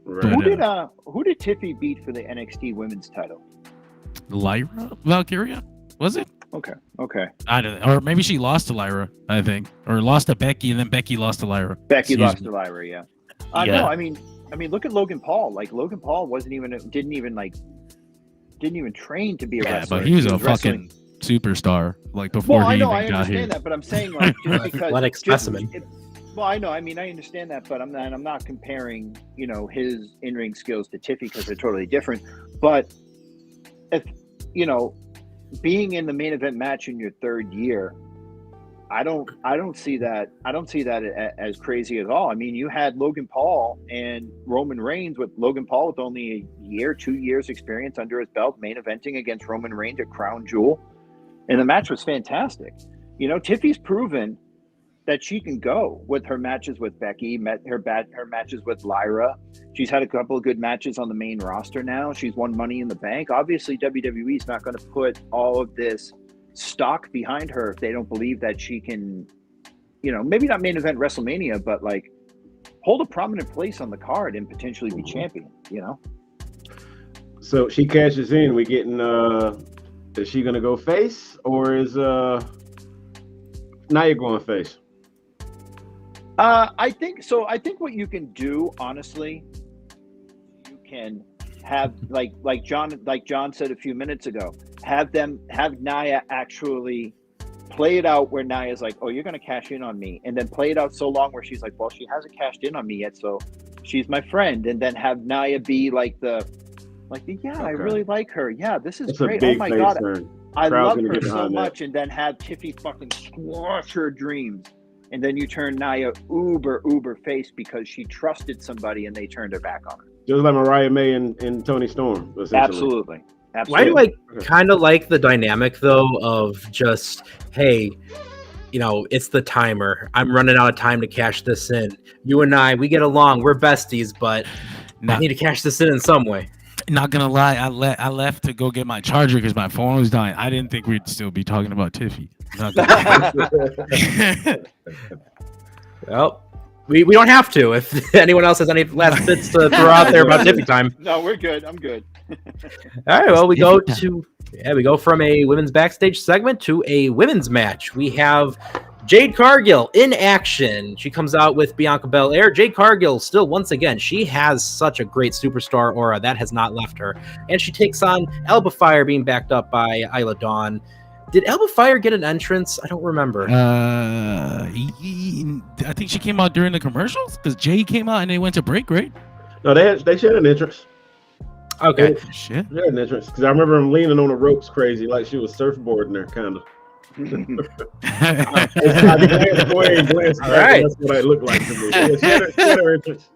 Right. But, Who did Tiffany beat for the NXT Women's title? Lyra Valkyria, was it? Okay. I don't know. Or maybe she lost to Lyra, I think, or lost to Becky, and then Becky lost to Lyra. Becky lost to Lyra, yeah. No, I mean, look at Logan Paul. Like Logan Paul didn't even train to be a wrestler. But he was a fucking superstar. Like before he even got here. I understand that, but I'm saying like just because athletic specimen. Well, I know. I mean, I understand that, but I'm not comparing, his in-ring skills to Tiffany because they're totally different. But if being in the main event match in your third year, I don't see that. I don't see that as crazy at all. I mean, you had Logan Paul and Roman Reigns, with Logan Paul with only a year, 2 years experience under his belt, main eventing against Roman Reigns at Crown Jewel, and the match was fantastic. Tiffany's proven that she can go with her matches with Becky, her matches with Lyra. She's had a couple of good matches on the main roster now. She's won Money in the Bank. Obviously, WWE is not going to put all of this stock behind her if they don't believe that she can, maybe not main event WrestleMania, but like hold a prominent place on the card and potentially be champion, So she cashes in. We getting is she gonna go face, or is Nia going face? I think so. I think what you can do, honestly, you can have like John said a few minutes ago, have Nia actually play it out where Nia's like, oh, you're gonna cash in on me, and then play it out so long where she's like, well, she hasn't cashed in on me yet, so she's my friend, and then have Nia be I really like her. Yeah, this is great. Oh my god, I love her so much, and then have Tiffany fucking squash her dreams. And then you turn Nia uber face because she trusted somebody and they turned her back on her. Just like Mariah May and Toni Storm. Absolutely. Why do I kind of like the dynamic, though, of just, hey, it's the timer. I'm running out of time to cash this in. You and I, we get along. We're besties, but I need to cash this in some way. Not gonna lie, I left to go get my charger because my phone was dying. I didn't think we'd still be talking about Tiffany. Well, we don't have to. If anyone else has any last bits to throw out there about Tiffany time. No, we're good. I'm good. All right. Well, we go from a women's backstage segment to a women's match. We have Jade Cargill in action. She comes out with Bianca Belair. Jade Cargill still, once again, she has such a great superstar aura that has not left her. And she takes on Alba Fire, being backed up by Isla Dawn. Did Alba Fire get an entrance? I don't remember. I think she came out during the commercials because Jade came out and they went to break, right? No, they shared an entrance. Okay. Shit. They had an entrance because I remember him leaning on the ropes crazy, like she was surfboarding there, kind of. All right. That's what it looked like to me. Yeah, she had her entrance.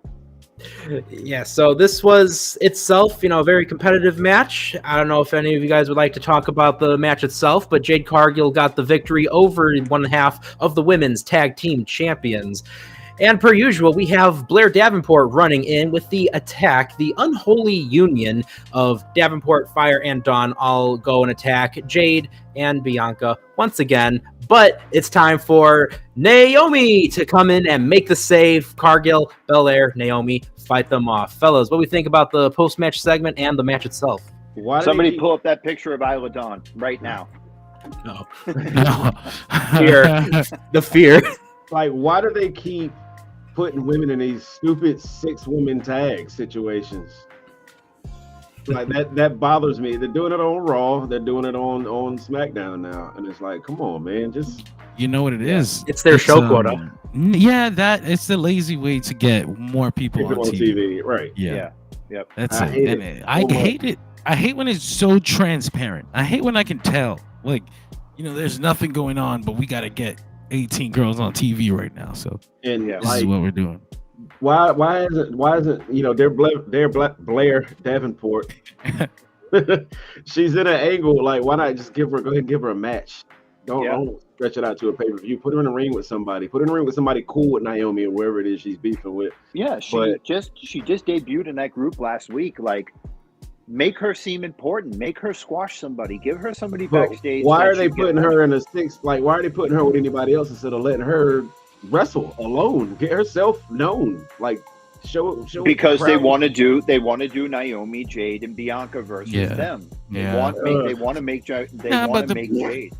Yeah, so this was itself, a very competitive match. I don't know if any of you guys would like to talk about the match itself, but Jade Cargill got the victory over one half of the women's tag team champions. And per usual, we have Blair Davenport running in with the attack. The unholy union of Davenport, Fire, and Dawn all go and attack Jade and Bianca once again. But it's time for Naomi to come in and make the save. Cargill, Belair, Naomi fight them off. Fellas, what do we think about the post-match segment and the match itself? Somebody pull up that picture of Isla Dawn right now. No. No. Fear. The fear. Like, why do they keep putting women in these stupid 6-woman tag situations? Like that bothers me. They're doing it on Raw. They're doing it on SmackDown now, and it's like, come on, man, just. You know what it is? It's their show quota. Yeah, it's the lazy way to get more people on TV. Right? Yeah. Yep. That's I it. hate it. I hate it. I hate when it's so transparent. I hate when I can tell, like, there's nothing going on, but we got to get 18 girls on TV right now. So And this is what we're doing. Why isn't they're Blair Davenport? She's in an angle. Like, why not just go ahead and give her a match? Don't stretch it out to a pay-per-view. Put her in a ring with somebody. Put her in a ring with somebody cool with Naomi or wherever it is she's beefing with. Yeah, she just debuted in that group last week. Like, make her seem important. Make her squash somebody. Give her somebody backstage. Why are they putting her in a six? Like, why are they putting her with anybody else instead of letting her wrestle alone? Get herself known. Like, show. Because they want to do Naomi, Jade, and Bianca versus them. They want to make Jade.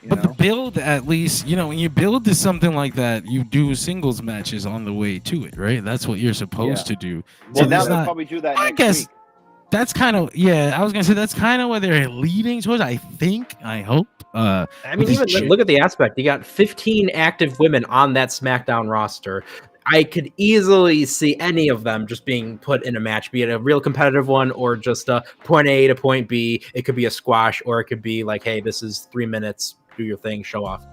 But the build, at least, when you build to something like that, you do singles matches on the way to it, right? That's what you're supposed to do. Well, So now they'll probably do that next week. That's kind of, I was going to say, that's kind of what they're leading towards, I hope. I mean, even look at the aspect. You got 15 active women on that SmackDown roster. I could easily see any of them just being put in a match, be it a real competitive one or just a point A to point B. It could be a squash, or it could be like, hey, this is 3 minutes. Do your thing, show off.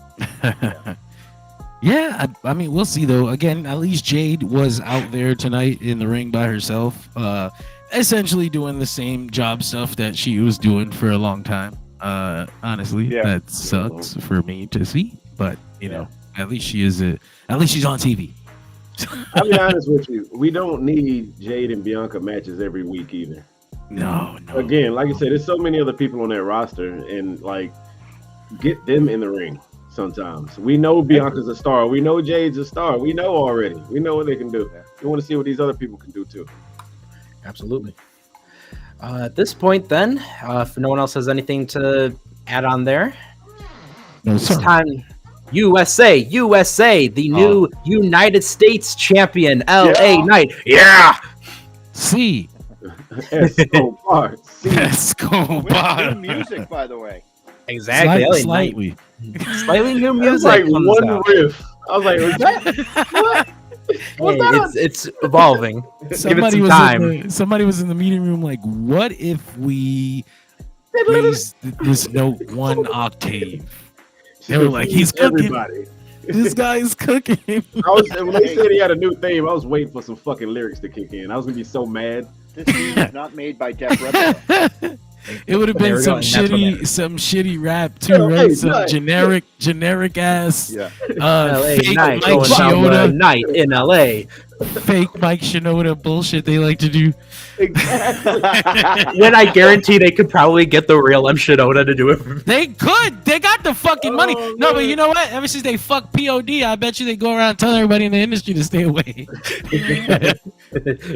Yeah, I mean, we'll see, though. Again, at least Jade was out there tonight in the ring by herself, essentially doing the same job stuff that she was doing for a long time. Honestly, that sucks for me to see, but at least she's on TV. I'll be honest with you. We don't need Jade and Bianca matches every week either. No. Again, like I said, there's so many other people on that roster, and like, get them in the ring sometimes. We know Bianca's a star. We know Jade's a star. We know already. We know what they can do. We want to see what these other people can do too. Absolutely. At this point, then, if no one else has anything to add on there, it's time. USA, the new United States champion, LA Knight. Yeah. See. Escobar. With new music, by the way. Exactly. Slightly new music. Like one riff. I was like, was that what? It's evolving. Give it some time. Somebody was in the meeting room like, what if we raise this note 1 octave? They were like, he's cooking. Everybody. This guy's cooking. When they said he had a new theme, I was waiting for some fucking lyrics to kick in. I was gonna be so mad. This theme is not made by Def Rebel. It would have been some shitty rap too, right? Some generic ass fake Mike Shinoda night in LA. Fake Mike Shinoda bullshit they like to do. Exactly. When I guarantee they could probably get the real M Shinoda to do it. They could. They got the fucking money. No, but you know what? Ever since they fucked POD, I bet you they go around telling everybody in the industry to stay away.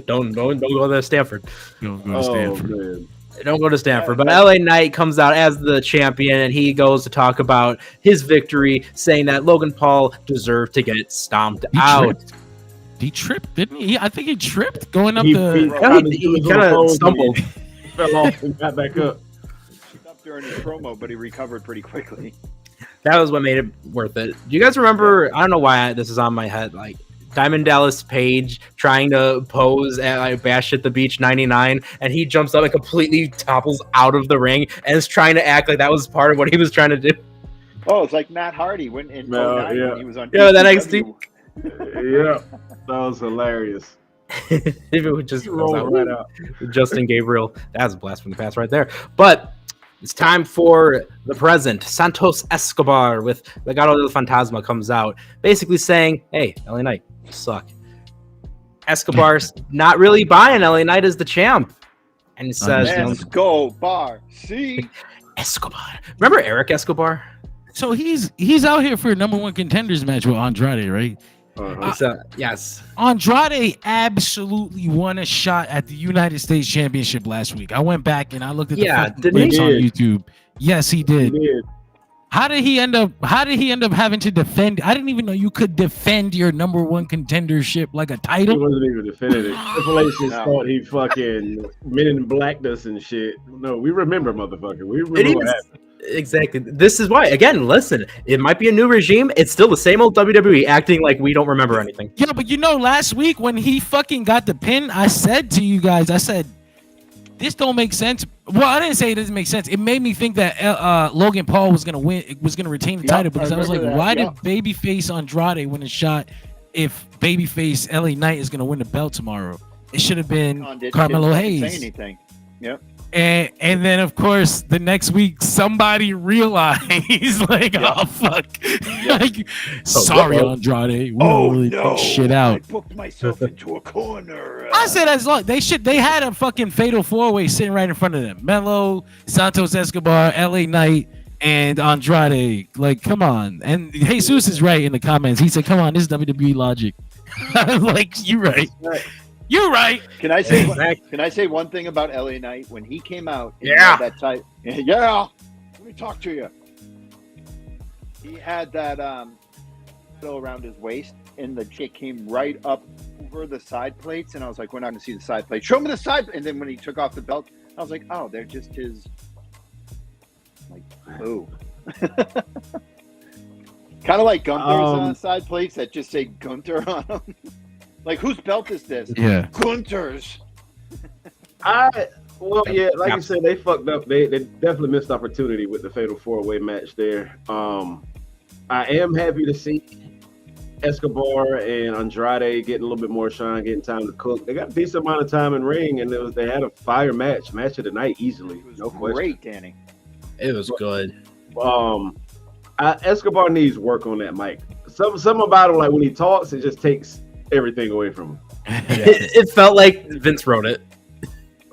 Don't go to Stanford. Don't go to Stanford. Man. Don't go to Stanford. But LA Knight comes out as the champion, and he goes to talk about his victory, saying that Logan Paul deserved to get stomped out. He tripped, didn't he? I think he tripped going up He kind of stumbled. Fell off and got back up. Up during his promo, but he recovered pretty quickly. That was what made it worth it. Do you guys remember? I don't know why this is on my head. Like Diamond Dallas Page trying to pose at like Bash at the Beach '99, and he jumps up and completely topples out of the ring and is trying to act like that was part of what he was trying to do. Oh, it's like Matt Hardy when in 09 when he was on. Yeah, that NXT. Yeah, that was hilarious. If it would just roll right out. Justin Gabriel, that's a blast from the past right there. But It's time for the present. Santos Escobar with Legado del Fantasma comes out, basically saying, "Hey, LA Knight, you suck." Escobar's not really buying LA Knight as the champ, and he says, "Escobar, see." Escobar. Remember Eric Escobar? So he's out here for a #1 contenders match with Andrade, right? Yes. Andrade absolutely won a shot at the United States Championship last week. I went back and I looked at the clips on YouTube. Yes, he did. How did he end up having to defend? I didn't even know you could defend your #1 contendership like a title. He wasn't even defending it. Triple H just thought he fucking Men in Blacked us and shit. No, we remember, motherfucker. We remember what happened. Exactly. This is why, again, listen, it might be a new regime. It's still the same old WWE acting like we don't remember anything. Yeah, but last week when he fucking got the pin, I said to you guys, this don't make sense. Well, I didn't say it doesn't make sense. It made me think that Logan Paul was gonna retain the title, because I was like, why did babyface Andrade win a shot if babyface LA Knight is gonna win the belt tomorrow? It should have been Carmelo Hayes. Say anything. Yep. And then of course the next week somebody realized like, oh fuck, like, sorry Andrade, we'll really put shit out. I booked myself into a corner. I said as long they had a fucking fatal 4-way sitting right in front of them. Melo, Santos Escobar, LA Knight, and Andrade. Like, come on. And Jesus is right in the comments. He said, "Come on, this is WWE logic." Like, you're right. You're right. Can I say one thing about LA Knight when he came out? That type. Yeah. Let me talk to you. He had that still around his waist, and the chick came right up over the side plates, and I was like, "We're not going to see the side plate. Show me the side." And then when he took off the belt, I was like, "Oh, they're just his." Like, ooh. Kind of like Gunther's side plates that just say Gunther on them. Like, whose belt is this? Yeah. Gunther's. Like you said, they fucked up. They definitely missed opportunity with the fatal 4-way match there. I am happy to see Escobar and Andrade getting a little bit more shine, getting time to cook. They got a decent amount of time in ring, and they had a fire match of the night easily. No question. Great, Danny. It was good. Escobar needs work on that mic. Something about him, like when he talks, it just takes everything away from him. It felt like Vince wrote it.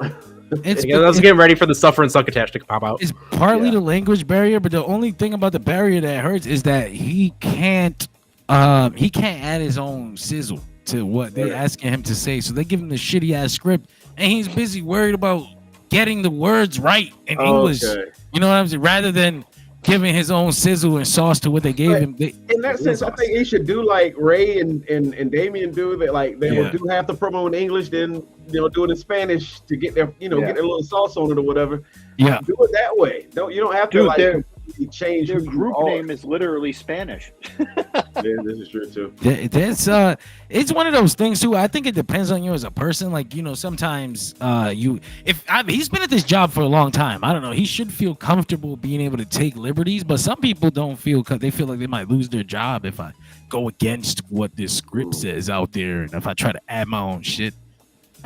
I was getting ready for the Suffer and Succotash to pop out. It's partly the language barrier, but the only thing about the barrier that hurts is that he can't add his own sizzle to what they're asking him to say. So they give him the shitty ass script, and he's busy worried about getting the words right in English. You know what I'm saying? Rather than giving his own sizzle and sauce to what they gave him. In that sense, I think he should do like Ray and Damian do that. Like they will do half the promo in English, then do it in Spanish to get their get their little sauce on it or whatever. Yeah, do it that way. You don't have to change. Their group name is literally Spanish. Yeah, this is true too. It's one of those things too. I think it depends on you as a person. Like, sometimes he's been at this job for a long time. I don't know. He should feel comfortable being able to take liberties, but some people don't feel. They feel like they might lose their job if I go against what this script says out there, and if I try to add my own shit.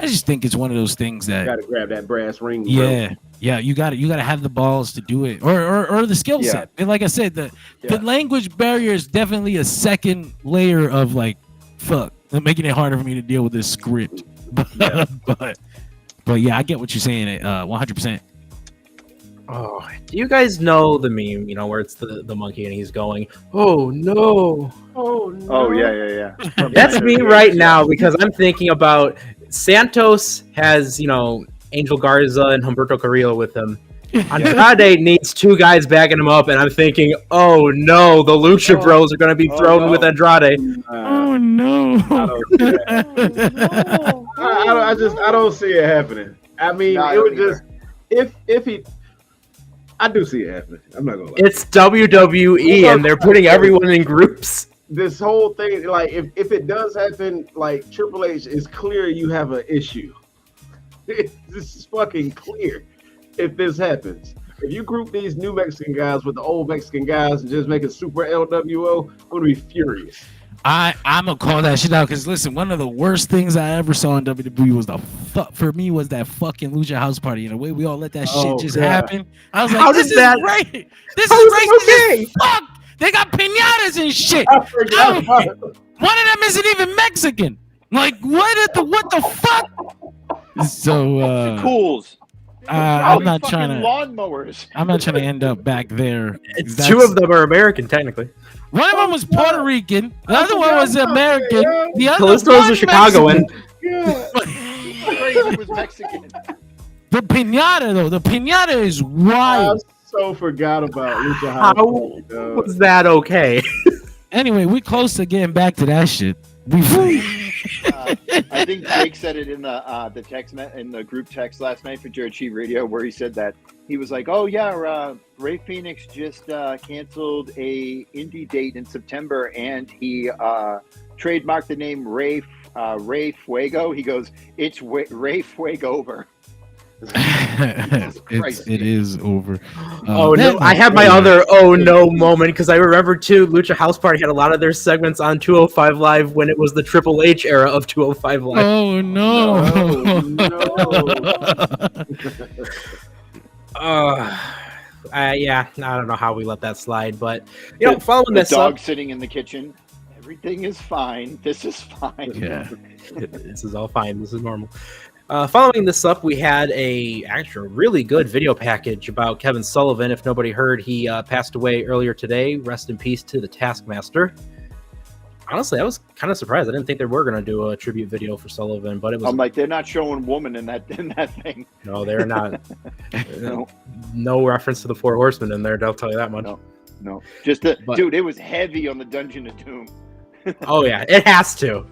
I just think it's one of those things that you gotta grab that brass ring. Yeah, you gotta have the balls to do it, or the skill set. And like I said, the language barrier is definitely a second layer of like, fuck, making it harder for me to deal with this script. But yeah, I get what you're saying. 100%. Oh, do you guys know the meme? Where it's the monkey and he's going, "Oh no, oh no." Oh yeah. That's me right now, because I'm thinking about Santos has Angel Garza and Humberto Carrillo with him. Andrade needs two guys backing him up, and I'm thinking, oh no, the Lucha Bros are going to be thrown with Andrade. Oh no! I don't see it happening. I mean, it would just if he. I do see it happening. I'm not gonna lie. It's WWE, and they're putting everyone in groups. This whole thing, like, if it does happen, like, Triple H, is clear you have an issue. This is fucking clear. If this happens, if you group these new Mexican guys with the old Mexican guys and just make it super LWO, I'm gonna be furious. I'm gonna call that shit out because listen, one of the worst things I ever saw in WWE was was that fucking Lucha House Party. In a way, we all let that shit just happen. I was like, this is right. This is racist as fuck. They got piñatas and shit. I forgot about it. One of them isn't even Mexican. Like, what the fuck? So, Cools. I'm not trying to lawnmowers. I'm not trying to end up back there. Two of them are American, technically. One of them was Puerto Rican. The other one was American. The other Callisto was a Chicagoan. Crazy was Mexican. The piñata, though. The piñata is wild. I so forgot about Lucha House. How was that okay? Anyway, we close to getting back to that shit. I think Jake said it in the text in the group text last night for Dirt Sheet Radio, where he said that he was like, "Oh yeah, Ray Phoenix just canceled a indie date in September, and he trademarked the name Ray Fuego." He goes, "It's Ray Fuego over." It is over. Oh no! I have my other oh no moment because I remember too. Lucha House Party had a lot of their segments on 205 Live when it was the Triple H era of 205 Live. Oh no! Yeah, I don't know how we let that slide, but following the this dog up, sitting in the kitchen. Everything is fine. This is fine. Yeah, this is all fine. This is normal. Following this up, we had a actual really good video package about Kevin Sullivan. If nobody heard, he passed away earlier today. Rest in peace to the Taskmaster. Honestly, I was kind of surprised. I didn't think they were going to do a tribute video for Sullivan, but it was. I'm like, they're not showing woman in that thing. No, they're not. No reference to the Four Horsemen in there. I'll tell you that much. No. Just dude, it was heavy on the Dungeon of Doom. Oh yeah, it has to.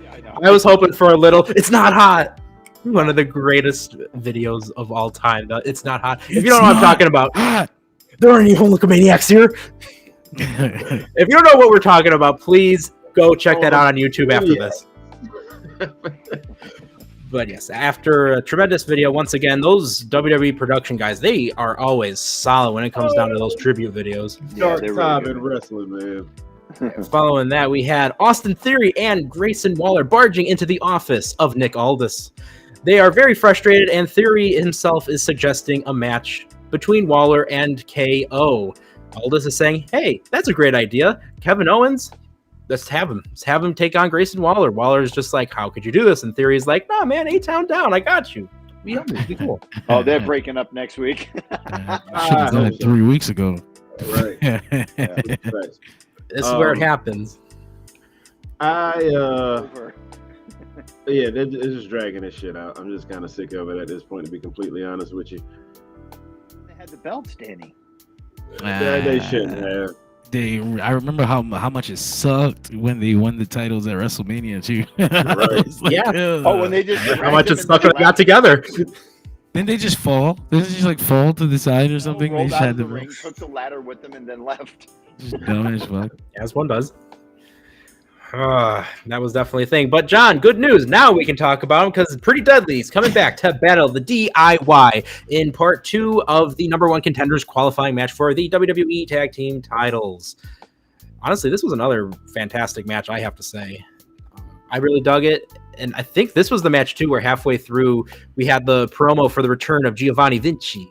Yeah, I know. I was hoping for a little. It's not hot. One of the greatest videos of all time. It's not hot. If you don't know what I'm talking about, there aren't even Hulkamaniacs here. If you don't know what we're talking about, please go check that out on YouTube after this. But yes, after a tremendous video, once again, those WWE production guys, they are always solid when it comes down to those tribute videos. Dark time in wrestling, man. Following that, we had Austin Theory and Grayson Waller barging into the office of Nick Aldis. They are very frustrated, and Theory himself is suggesting a match between Waller and KO. Aldis is saying, "Hey, that's a great idea. Kevin Owens, let's have him. Let's have him take on Grayson Waller." Waller is just like, "How could you do this?" And Theory is like, "Nah, man, A-Town down. I got you. Be cool." Oh, they're breaking up next week. Should have done it 3 weeks ago. Right. This is where it happens. Yeah, they're just dragging this shit out. I'm just kind of sick of it at this point, to be completely honest with you. They had the belts, Danny. They shouldn't have. I remember how much it sucked when they won the titles at WrestleMania too. Right. Like, yeah. Oh, when they just how much it sucked when they got together. Didn't they just fall? Didn't they just like fall to the side or something? They rolled just out had of the to ring, took the ladder with them, and then left. Just dumb as fuck. As one does. That was definitely a thing. But John, good news. Now we can talk about him because Pretty Deadly's coming back to battle the DIY in part 2 of the number 1 contenders qualifying match for the WWE Tag Team titles. Honestly, this was another fantastic match, I have to say. I really dug it. And I think this was the match too, where halfway through we had the promo for the return of Giovanni Vinci.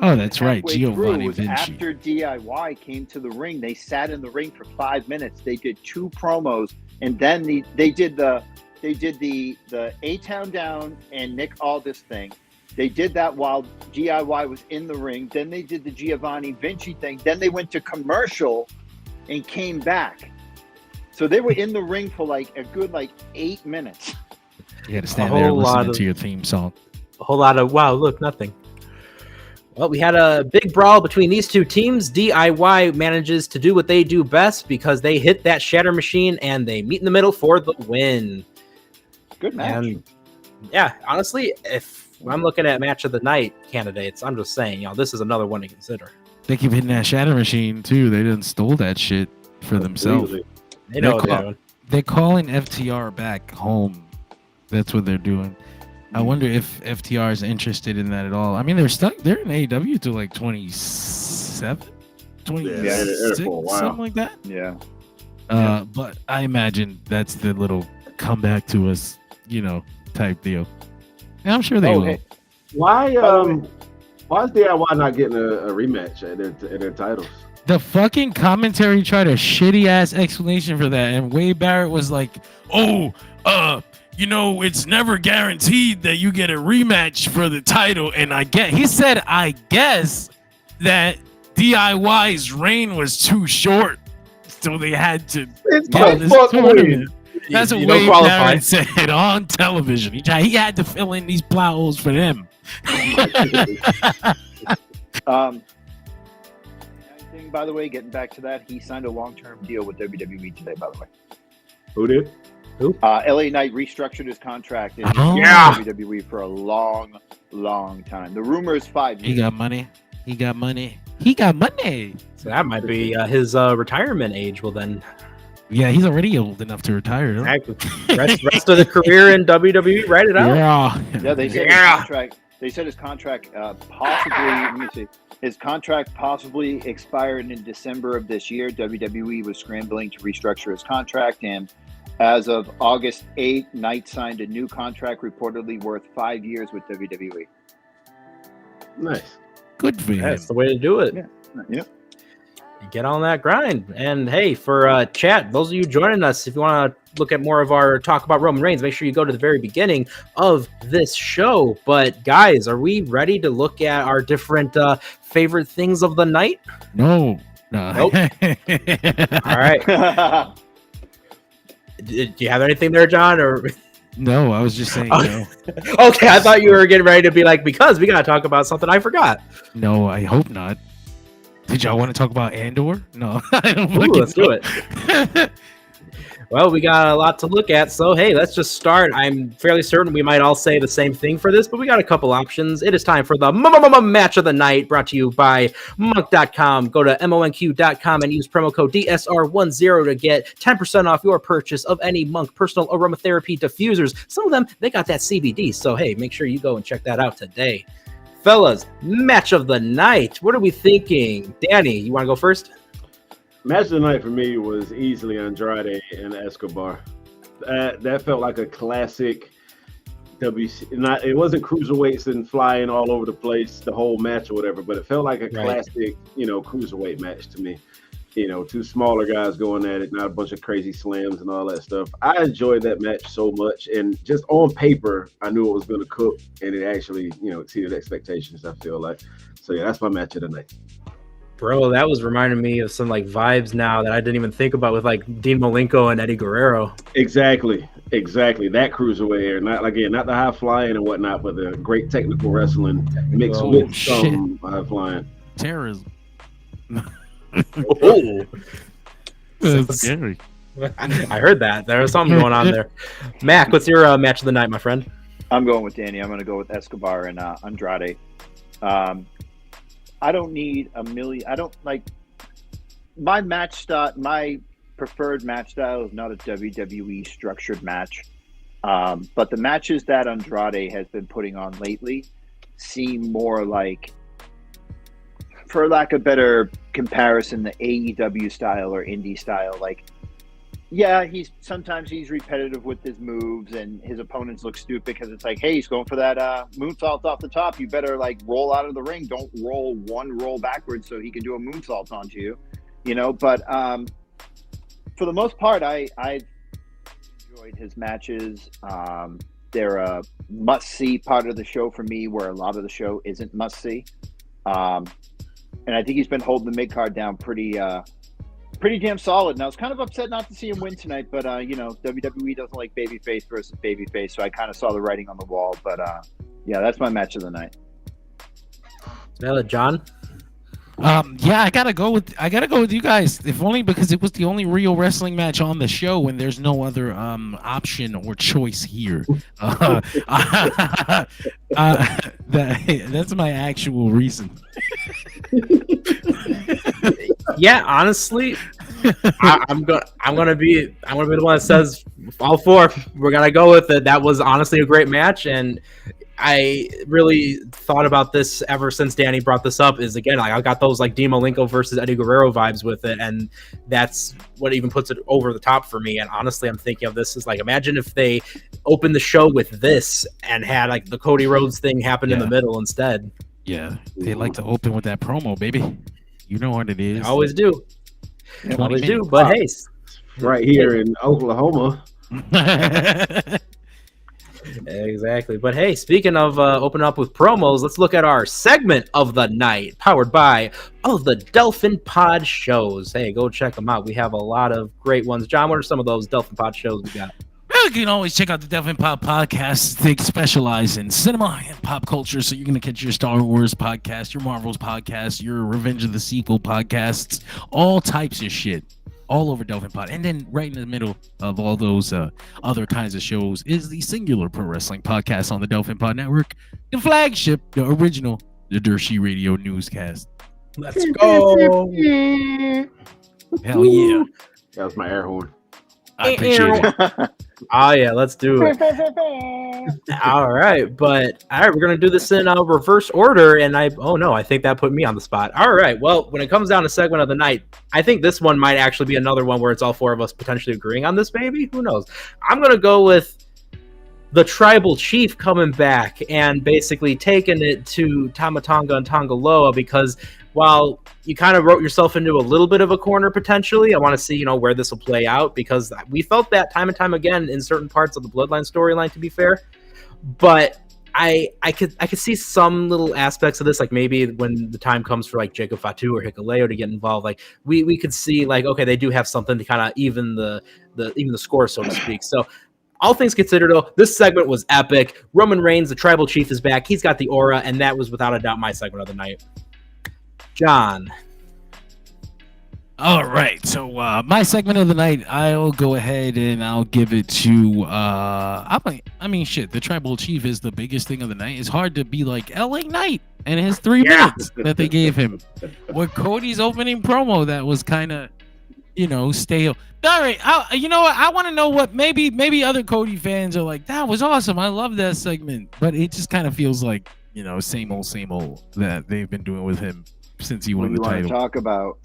Oh, that's right, Halfway Giovanni through, Vinci. After DIY came to the ring, they sat in the ring for 5 minutes. They did 2 promos, and then they did the A-Town Down and Nick Aldis thing. They did that while DIY was in the ring. Then they did the Giovanni Vinci thing. Then they went to commercial and came back. So they were in the ring for like a good 8 minutes. You had to stand there listening to your theme song. A whole lot of wow, look, nothing. Well, we had a big brawl between these two teams. DIY manages to do what they do best because they hit that shatter machine and they meet in the middle for the win. Good match. And yeah, honestly, if I'm looking at match of the night candidates, I'm just saying, this is another one to consider. They keep hitting that shatter machine too. They didn't stole that shit for themselves. They know what they're doing. They're calling FTR back home. That's what they're doing. I wonder if FTR is interested in that at all. I mean, they're in AEW till like 27, 26, something like that. Yeah. But I imagine that's the little comeback to us, type deal. And I'm sure they will. Hey, Why is DIY not getting a rematch at their titles? The fucking commentary tried a shitty ass explanation for that, and Wade Barrett was like, it's never guaranteed that you get a rematch for the title. And he said, I guess that DIY's reign was too short, so they had to get this tournament. That's what Wade Barrett said on television. He had to fill in these plot holes for them. By the way, getting back to that, he signed a long-term deal with WWE today, by the way. Who did? Who? LA Knight restructured his contract in WWE for a long, long time. The rumor is 5 years. He got money. So that might be his retirement age. Well, then. Yeah, he's already old enough to retire. Exactly. Rest of the career in WWE, write it out. Yeah, they said his contract. They said his contract possibly. Let me see. His contract possibly expired in December of this year. WWE was scrambling to restructure his contract, and as of August 8th, Knight signed a new contract reportedly worth 5 years with WWE. Nice. Good for him. That's the way to do it. Yeah. Get on that grind. And hey, for chat, those of you joining us, if you want to look at more of our talk about Roman Reigns, make sure you go to the very beginning of this show. But guys, are we ready to look at our different favorite things of the night? No. Nope. All right. Do you have anything there, John? Or no, I was just saying no. Okay, I thought you were getting ready to be like, because we got to talk about something I forgot. No, I hope not. Did y'all want to talk about Andor? No. I don't let's do it. Well, we got a lot to look at, so hey, let's just start. I'm fairly certain we might all say the same thing for this, but we got a couple options. It is time for the match of the night, brought to you by monk.com. Go to monq.com and use promo code DSR10 to get 10% off your purchase of any Monk personal aromatherapy diffusers. Some of them, they got that CBD, so hey, make sure you go and check that out today. Fellas, match of the night. What are we thinking? Danny, you want to go first? Match of the night for me was easily Andrade and Escobar. That felt like a classic WC. It wasn't cruiserweights and flying all over the place the whole match or whatever, but it felt like a classic, cruiserweight match to me. Two smaller guys going at it, not a bunch of crazy slams and all that stuff. I enjoyed that match so much, and just on paper, I knew it was going to cook, and it actually, exceeded expectations, I feel like. So, yeah, that's my match of the night. Bro, that was reminding me of some vibes now that I didn't even think about with Dean Malenko and Eddie Guerrero. Exactly. That cruiserweight here. Not the high flying and whatnot, but the great technical wrestling mixed with some high flying. Terrorism. Oh, that's scary. I heard that. There was something going on there. Mac, what's your match of the night, my friend? I'm going with Danny. I'm going to go with Escobar and Andrade. I don't need a million. I don't like my match style. My preferred match style is not a WWE structured match. But the matches that Andrade has been putting on lately seem more like, for lack of better comparison, the AEW style or indie style. Sometimes he's repetitive with his moves, and his opponents look stupid because it's like, hey, he's going for that moonsault off the top. You better roll out of the ring. Don't roll one roll backwards so he can do a moonsault onto you, But for the most part, I've enjoyed his matches. They're a must-see part of the show for me, where a lot of the show isn't must-see. And I think he's been holding the mid-card down pretty damn solid. And I was kind of upset not to see him win tonight, but WWE doesn't like babyface versus babyface, so I kind of saw the writing on the wall. But yeah, that's my match of the night. John? Yeah, I gotta go with you guys, if only because it was the only real wrestling match on the show, and there's no other option or choice here. That's my actual reason. Yeah, honestly, I'm gonna be the one that says all four. We're gonna go with it. That was honestly a great match, and I really thought about this ever since Danny brought this up. Is again, like I got those like Dean Malenko versus Eddie Guerrero vibes with it, and that's what even puts it over the top for me. And honestly, I'm thinking of this as like, imagine if they opened the show with this and had like the Cody Rhodes thing happen in the middle instead. Yeah, they like to open with that promo, baby. You know what it is. They always do. Yeah, always do. But hey, right here in Oklahoma. Exactly. But hey, speaking of opening up with promos, let's look at our segment of the night, powered by all of the Delphin Pod shows. Hey, go check them out. We have a lot of great ones. John, what are some of those Delphin Pod shows we got? Well, you can always check out the Delphin Pop podcast. They specialize in cinema and pop culture, so you're going to catch your Star Wars podcast, your Marvel's podcast, your Revenge of the Sequel podcasts, all types of shit, all over Delphin Pod. And then right in the middle of all those other kinds of shows is the Singular Pro Wrestling podcast on the Delphin Pod Network, the flagship, the original, the Dirt Sheet Radio newscast. Let's go. Hell yeah. That was my air horn. I appreciate it. Oh yeah, let's do it. All right, we're gonna do this in reverse order, and I think that put me on the spot. All right, well, when it comes down to segment of the night, I think this one might actually be another one where it's all four of us potentially agreeing on this. Maybe, who knows? I'm gonna go with the Tribal Chief coming back and basically taking it to Tama Tonga and Tongaloa, because while you kind of wrote yourself into a little bit of a corner potentially, I want to see, where this will play out, because we felt that time and time again in certain parts of the Bloodline storyline, to be fair. But I could see some little aspects of this, like maybe when the time comes for like Jacob Fatu or Hikuleo to get involved, like we could see like, okay, they do have something to kind of even the score, so to speak. So all things considered, though, this segment was epic. Roman Reigns, the Tribal Chief, is back. He's got the aura, and that was without a doubt my segment of the night. John. All right, so my segment of the night, I'll go ahead and I'll give it to the Tribal Chief is the biggest thing of the night. It's hard to be like LA Knight and his 3 minutes that they gave him with Cody's opening promo. That was kind of stale. All right, I want to know what maybe other Cody fans are like, that was awesome, I love that segment, but it just kind of feels like same old that they've been doing with him since he won the title. Talk about.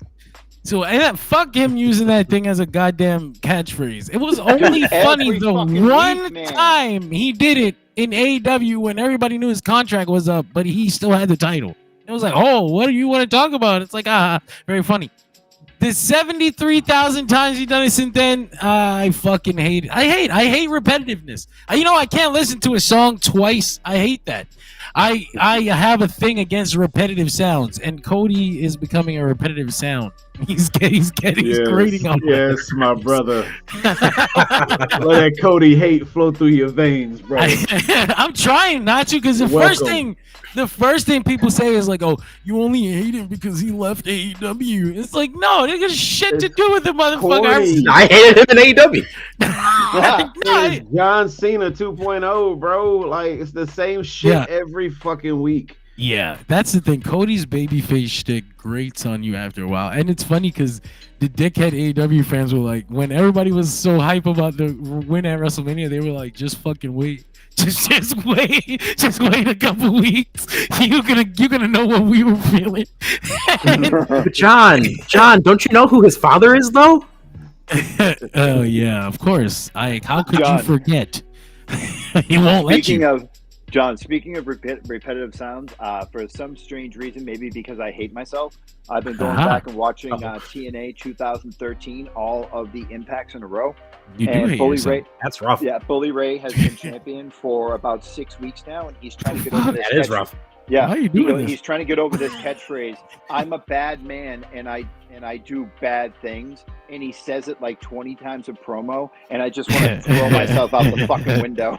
So, and fuck him using that thing as a goddamn catchphrase. It was only funny the one time he did it in AEW when everybody knew his contract was up, but he still had the title. It was like, oh, what do you want to talk about? It's like, very funny. The 73,000 times he done it since then, I fucking hate it. I hate repetitiveness. I can't listen to a song twice. I hate that. I have a thing against repetitive sounds, and Cody is becoming a repetitive sound. He's grading on. Yes, my brother. Let that Cody hate flow through your veins, bro. I'm trying not to, because the first thing people say is like, "Oh, you only hate him because he left AEW." It's like, no, they got shit to do with the motherfucker. I hated him in AEW. It's John Cena 2.0, bro. Like, it's the same shit every fucking week. Yeah, that's the thing. Cody's babyface shtick grates on you after a while. And it's funny because the dickhead AEW fans were like, when everybody was so hype about the win at WrestleMania, they were like, just fucking wait. Just wait a couple weeks. You're gonna know what we were feeling. John, don't you know who his father is, though? Oh yeah, of course. How could you forget? He won't let you. Speaking of repetitive sounds, for some strange reason, maybe because I hate myself, I've been going back and watching TNA 2013, all of the impacts in a row. You do hate yourself. That's rough. Yeah, Bully Ray has been champion for about 6 weeks now, and he's trying to get over this. That is rough. Yeah, why are you doing this? He's trying to get over this catchphrase. I'm a bad man, and I do bad things, and he says it like 20 times a promo, and I just want to throw myself out the fucking window.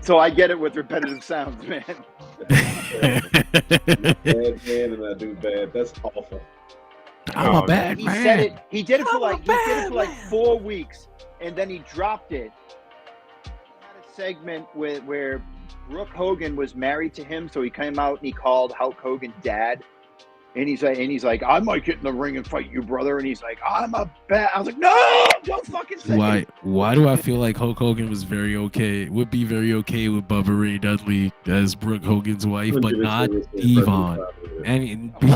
So I get it with repetitive sounds, man. Bad man, and I do bad. That's awful. I'm a bad man. He said it. He did it for like 4 weeks, and then he dropped it. He had a segment where Brooke Hogan was married to him, so he came out and he called Hulk Hogan dad. And he's like, I might get in the ring and fight you, brother. And he's like, I'm a bad. I was like, no, don't fucking say it. Why do I feel like Hulk Hogan would be very okay with Bubba Ray Dudley as Brooke Hogan's wife, but not Devon? And that's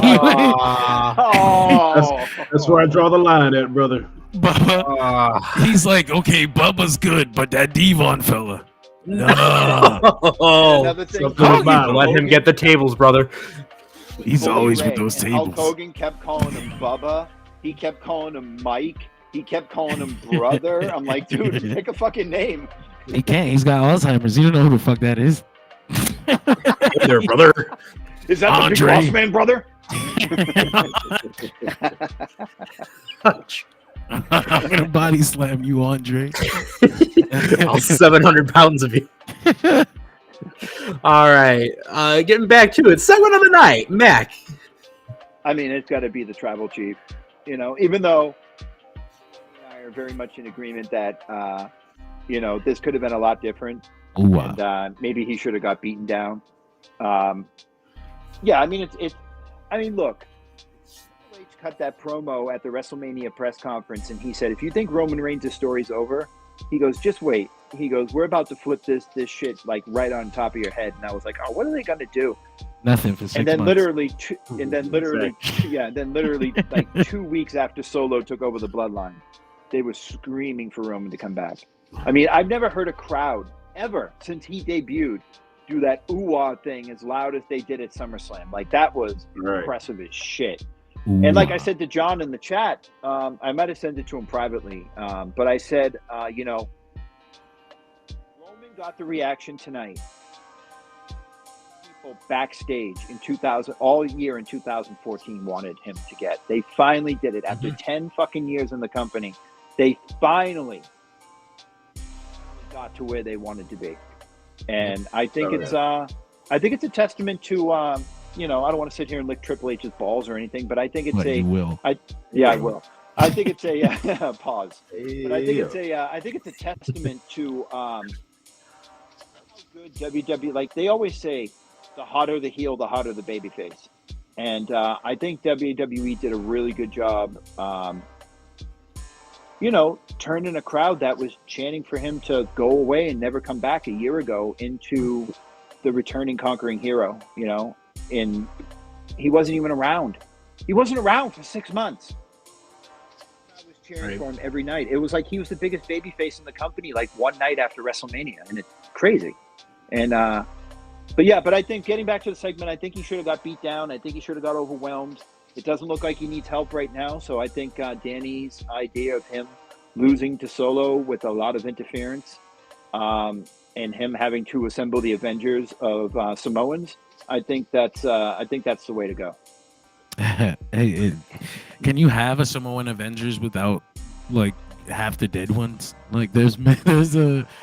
where I draw the line at, brother. Bubba, he's like, okay, Bubba's good, but that Devon fella. No. Another thing, Let him get the tables, brother. He's always with those tables. Hulk Hogan kept calling him Bubba. He kept calling him Mike. He kept calling him brother. I'm like, dude, pick a fucking name. He can't. He's got Alzheimer's. You don't know who the fuck that is. Hey there, brother. Is that Andre. the big boss man, brother? I'm gonna body slam you, Andre. All 700 pounds of you. All right, getting back to it. Segment of the night, Mac. I mean, it's got to be the tribal chief. You know, even though I are very much in agreement that this could have been a lot different, and maybe he should have got beaten down. Yeah, I mean, it's. I mean, look. Triple H cut that promo at the WrestleMania press conference, and he said, "If you think Roman Reigns' story's over," he goes, "just wait." He goes, "We're about to flip this shit like right on top of your head." And I was like, "Oh, what are they gonna do?" Nothing for 6 months. And then literally like 2 weeks after Solo took over the Bloodline, they were screaming for Roman to come back. I mean, I've never heard a crowd ever since he debuted do that ooh-ah thing as loud as they did at SummerSlam. Like, that was impressive as shit. Ooh. And like I said to John in the chat, I might have sent it to him privately, but I said, Roman got the reaction tonight. People backstage in 2000, all year in 2014, wanted him to get. They finally did it after 10 fucking years in the company. They finally got to where they wanted to be, and I think it's a testament to I don't want to sit here and lick Triple H's balls or anything, but I think it's I will. I think it's a pause. But I think it's a testament to how good WWE. Like they always say, the hotter the heel, the hotter the babyface. And I think WWE did a really good job, turning a crowd that was chanting for him to go away and never come back a year ago into the returning conquering hero, and he wasn't even around. He wasn't around for 6 months. I was cheering for him every night. It was like he was the biggest babyface in the company, like one night after WrestleMania, and it's crazy. And but I think getting back to the segment, I think he should have got beat down. I think he should have got overwhelmed. It doesn't look like he needs help right now. So I think Danny's idea of him losing to Solo with a lot of interference and him having to assemble the Avengers of Samoans, I think that's the way to go. Hey, can you have a Samoan Avengers without like half the dead ones? Like there's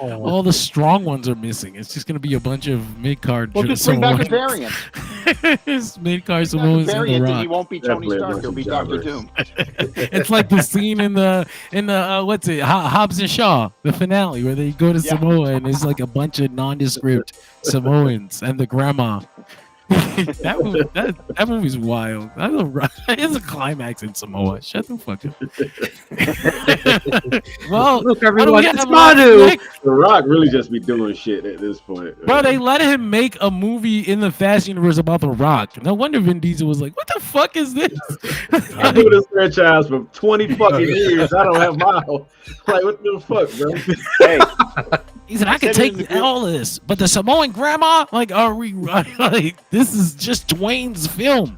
all the strong ones are missing. It's just gonna be a bunch of mid-card. Well, just bring back a variant. Mid-card Samoans in the Rock. He won't be Tony Stark. He'll be Dr. Doom. It's like the scene in the what's it, Hobbs and Shaw, the finale, where they go to Samoa and there's like a bunch of nondescript Samoans and the grandma. that movie's wild. There's a climax in Samoa. Shut the fuck up. Well, look, everyone, it's Manu. The Rock really just be doing shit at this point. Bro, they let him make a movie in the Fast Universe about The Rock. No wonder Vin Diesel was like, what the fuck is this? I do this franchise for 20 fucking years. I don't have my own. Like, what the fuck, bro? Hey. He said, I can take all this, but the Samoan grandma, like, are we like, this is just Dwayne's film.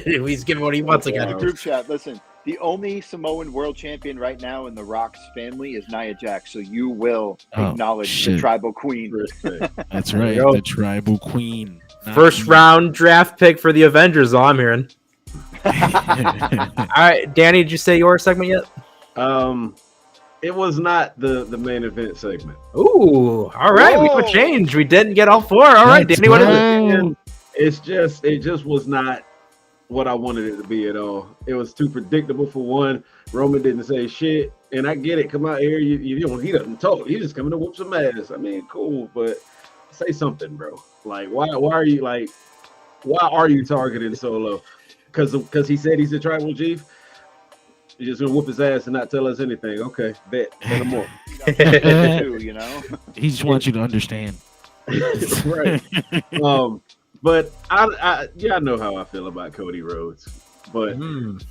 He's giving what he wants again. In the group chat, listen, the only Samoan world champion right now in The Rock's family is Nia Jax, so you will acknowledge the tribal queen. That's right, the tribal queen. First round draft pick for the Avengers, all I'm hearing. All right, Danny, did you say your segment yet? It was not the main event segment. Ooh, all right. Whoa. We have a change. We didn't get all four. All right, Danny, what is it? It just was not what I wanted it to be at all. It was too predictable for one. Roman didn't say shit, and I get it. Come out here, he doesn't talk. He's just coming to whoop some ass. I mean, cool, but say something, bro. Like, why are you like? Why are you targeting Solo? Because he said he's a tribal chief. You're just gonna whoop his ass and not tell us anything. Okay, bet. Say no more. You know, He just wants you to understand. Right. But I know how I feel about Cody Rhodes. But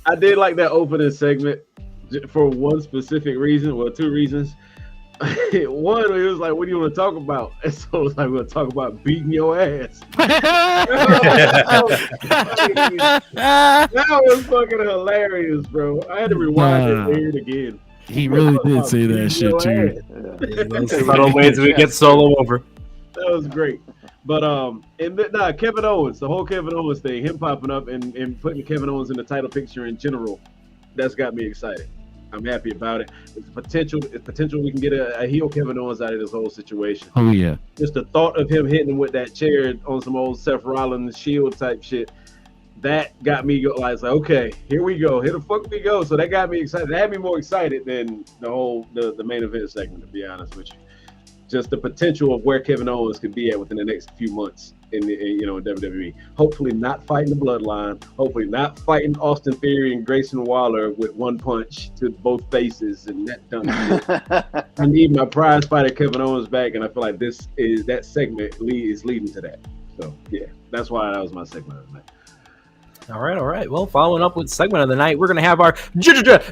I did like that opening segment for one specific reason. Well, two reasons. One, it was like, what do you want to talk about? And so it was like, we're going to talk about beating your ass. That was fucking hilarious, bro. I had to rewind it and hear it again. He really did say that shit too. Subtle ways we get Solo over. That was great. But Kevin Owens, the whole Kevin Owens thing, him popping up and putting Kevin Owens in the title picture in general, that's got me excited. I'm happy about it. It's potential we can get a heel Kevin Owens out of this whole situation. Oh yeah. Just the thought of him hitting him with that chair on some old Seth Rollins Shield type shit, that got me go. I was like, okay, here we go. Here the fuck we go. So that got me excited. That had me more excited than the main event segment, to be honest with you. Just the potential of where Kevin Owens could be at within the next few months in WWE. Hopefully not fighting the Bloodline. Hopefully not fighting Austin Theory and Grayson Waller with one punch to both faces and that done. I need my prize fighter Kevin Owens back, and I feel like that segment is leading to that. So yeah, that's why that was my segment of the night. All right. Well, following up with segment of the night, we're going to have our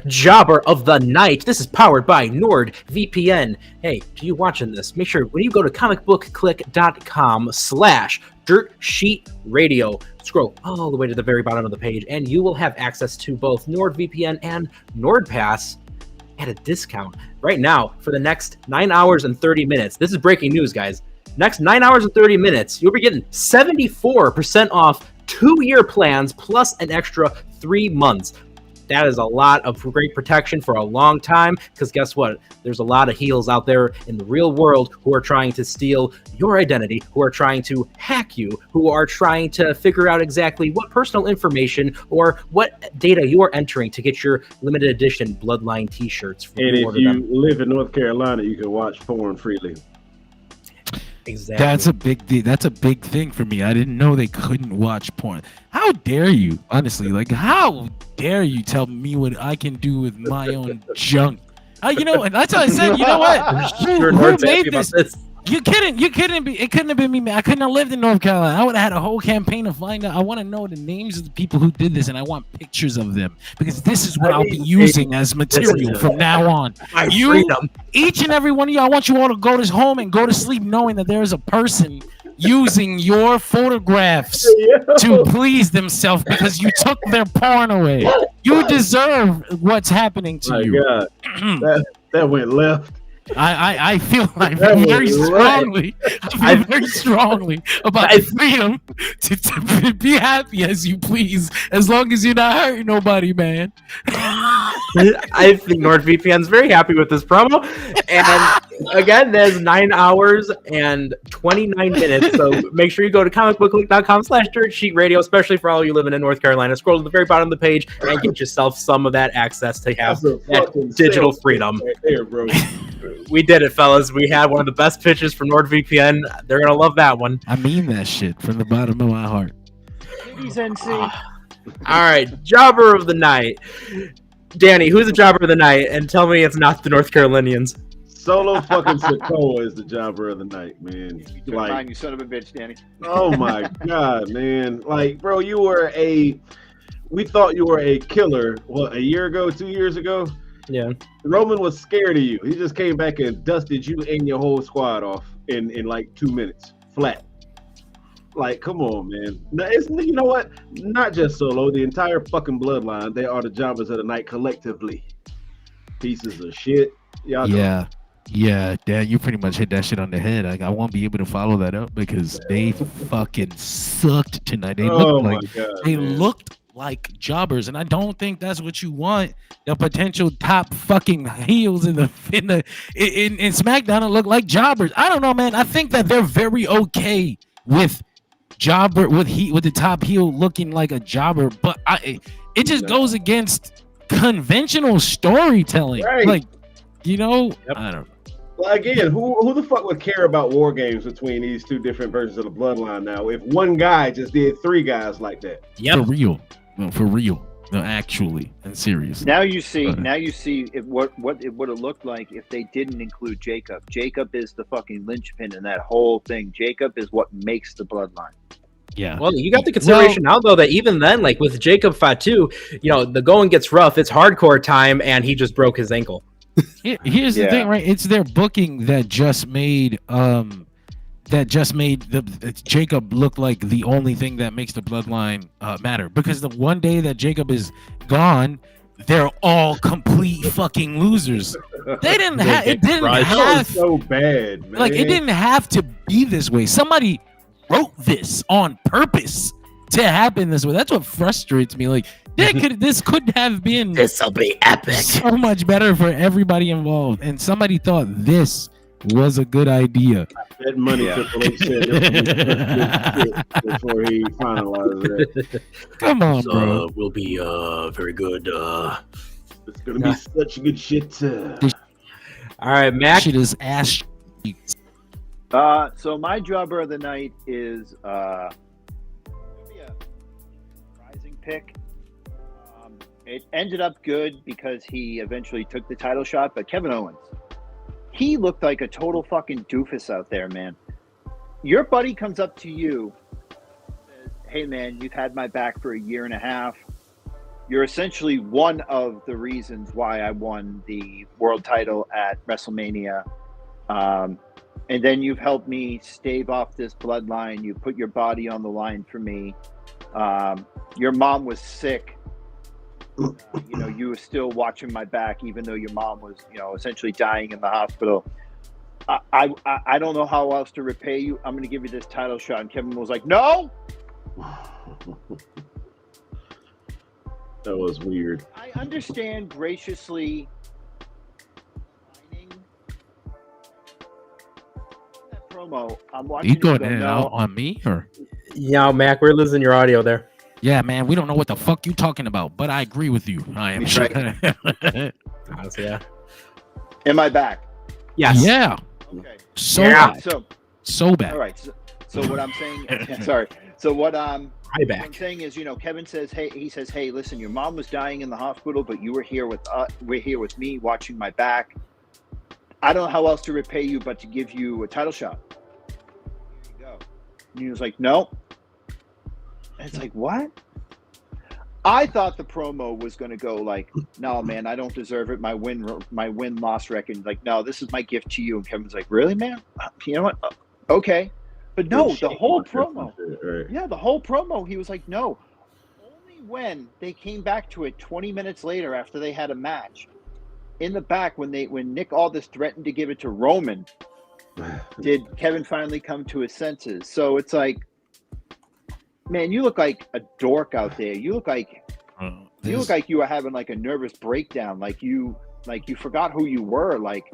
Jobber of the Night. This is powered by NordVPN. Hey, are you watching this? Make sure when you go to comicbookclick.com/DirtSheetRadio, scroll all the way to the very bottom of the page, and you will have access to both NordVPN and NordPass at a discount. Right now, for the next 9 hours and 30 minutes, this is breaking news, guys. Next 9 hours and 30 minutes, you'll be getting 74% off 2-year plans plus an extra 3 months. That is a lot of great protection for a long time, because guess what? There's a lot of heels out there in the real world who are trying to steal your identity, who are trying to hack you, who are trying to figure out exactly what personal information or what data you are entering to get your limited edition Bloodline t-shirts. And if you live in North Carolina, you can watch porn freely. Exactly. That's a big thing for me. I didn't know they couldn't watch porn. How dare you? Honestly, like, how dare you tell me what I can do with my own junk? And that's what I said. You know what? Who made this? You couldn't be. It couldn't have been me, man. I couldn't have lived in North Carolina. I would have had a whole campaign to find out. I want to know the names of the people who did this, and I want pictures of them, because this is what I'll be using as material from now on. Each and every one of you, I want you all to go to home and go to sleep knowing that there is a person using your photographs to please themselves because you took their porn away. You deserve what's happening to you. God. that went left. I feel very strongly. I feel very strongly about the freedom to be happy as you please, as long as you're not hurting nobody, man. I think NordVPN's very happy with this promo. And again, there's 9 hours and 29 minutes. So make sure you go to comicbookclick.com/DirtSheetRadio, especially for all you living in North Carolina. Scroll to the very bottom of the page and get yourself some of that access to have that digital freedom. Right there, bro. We did it, fellas. We had one of the best pitches from NordVPN. They're going to love that one. I mean that shit from the bottom of my heart. All right, Jobber of the Night. Danny, who's the Jobber of the Night? And tell me it's not the North Carolinians. Solo fucking Sikoa is the Jobber of the Night, man. Like, you son of a bitch, Danny. Oh my God, man. Like, bro, we thought you were a killer, a year ago, 2 years ago? Yeah. Roman was scared of you. He just came back and dusted you and your whole squad off in like 2 minutes, flat. Like, come on, man. Now, you know what? Not just Solo, the entire fucking bloodline. They are the Jobbers of the Night collectively. Pieces of shit. Y'all know. Yeah, Dan, you pretty much hit that shit on the head. I won't be able to follow that up because they fucking sucked tonight. They looked like jobbers, and I don't think that's what you want. The potential top fucking heels in SmackDown to look like jobbers. I don't know, man. I think that they're very okay with jobber with the top heel looking like a jobber, but it just goes against conventional storytelling. Right. Like, I don't know. Well, again, who the fuck would care about war games between these two different versions of the bloodline now? If one guy just did 3 guys like that. Yep. For real. No, for real. No, actually and seriously. Now you see what it would have looked like if they didn't include Jacob. Jacob is the fucking linchpin in that whole thing. Jacob is what makes the bloodline. Yeah. Well, you got the consideration now, though, that even then, like with Jacob Fatu, the going gets rough. It's hardcore time, and he just broke his ankle. Here's the thing, right? It's their booking that just made Jacob look like the only thing that makes the bloodline matter. Because the one day that Jacob is gone, they're all complete fucking losers. They didn't have it. Didn't have so bad, man. Like it didn't have to be this way. Somebody wrote this on purpose to happen this way. That's what frustrates me. Like this could have been. This'll be epic. So much better for everybody involved, and somebody thought this was a good idea. That money Triple H said before he finalized it. Come on, bro. Will be very good. It's gonna be such good shit. All right, Mac. Shit is ass. So my jobber of the night is a surprising pick. It ended up good because he eventually took the title shot, but Kevin Owens. He looked like a total fucking doofus out there, man. Your buddy comes up to you and says, hey, man, you've had my back for a year and a half. You're essentially one of the reasons why I won the world title at WrestleMania. And then you've helped me stave off this bloodline. You put your body on the line for me. Your mom was sick. You were still watching my back, even though your mom was, essentially dying in the hospital. I don't know how else to repay you. I'm going to give you this title shot. And Kevin was like, no. That was weird. I understand graciously that promo. I'm watching. You going in and out on me, or? Yeah, Mac, we're losing your audio there. Yeah, man, we don't know what the fuck you talking about, but I agree with you. I am sure. Honestly, yeah. Am I back? Yes. Yeah. Okay. Bad. So bad. All right. So what I'm saying, sorry. So what I'm saying is, Kevin says, hey, listen, your mom was dying in the hospital, but you were here with me watching my back. I don't know how else to repay you but to give you a title shot. Here you go. And he was like, no. And it's like, what? I thought the promo was going to go like, no, man, I don't deserve it. My win-loss record. Like, no, this is my gift to you. And Kevin's like, really, man? You know what? Okay. But no, the whole promo. Yeah, the whole promo, he was like, no. Only when they came back to it 20 minutes later after they had a match, in the back when Nick Aldis threatened to give it to Roman, did Kevin finally come to his senses. So it's like, man, you look like a dork out there. You look like you were having like a nervous breakdown. Like you forgot who you were. Like,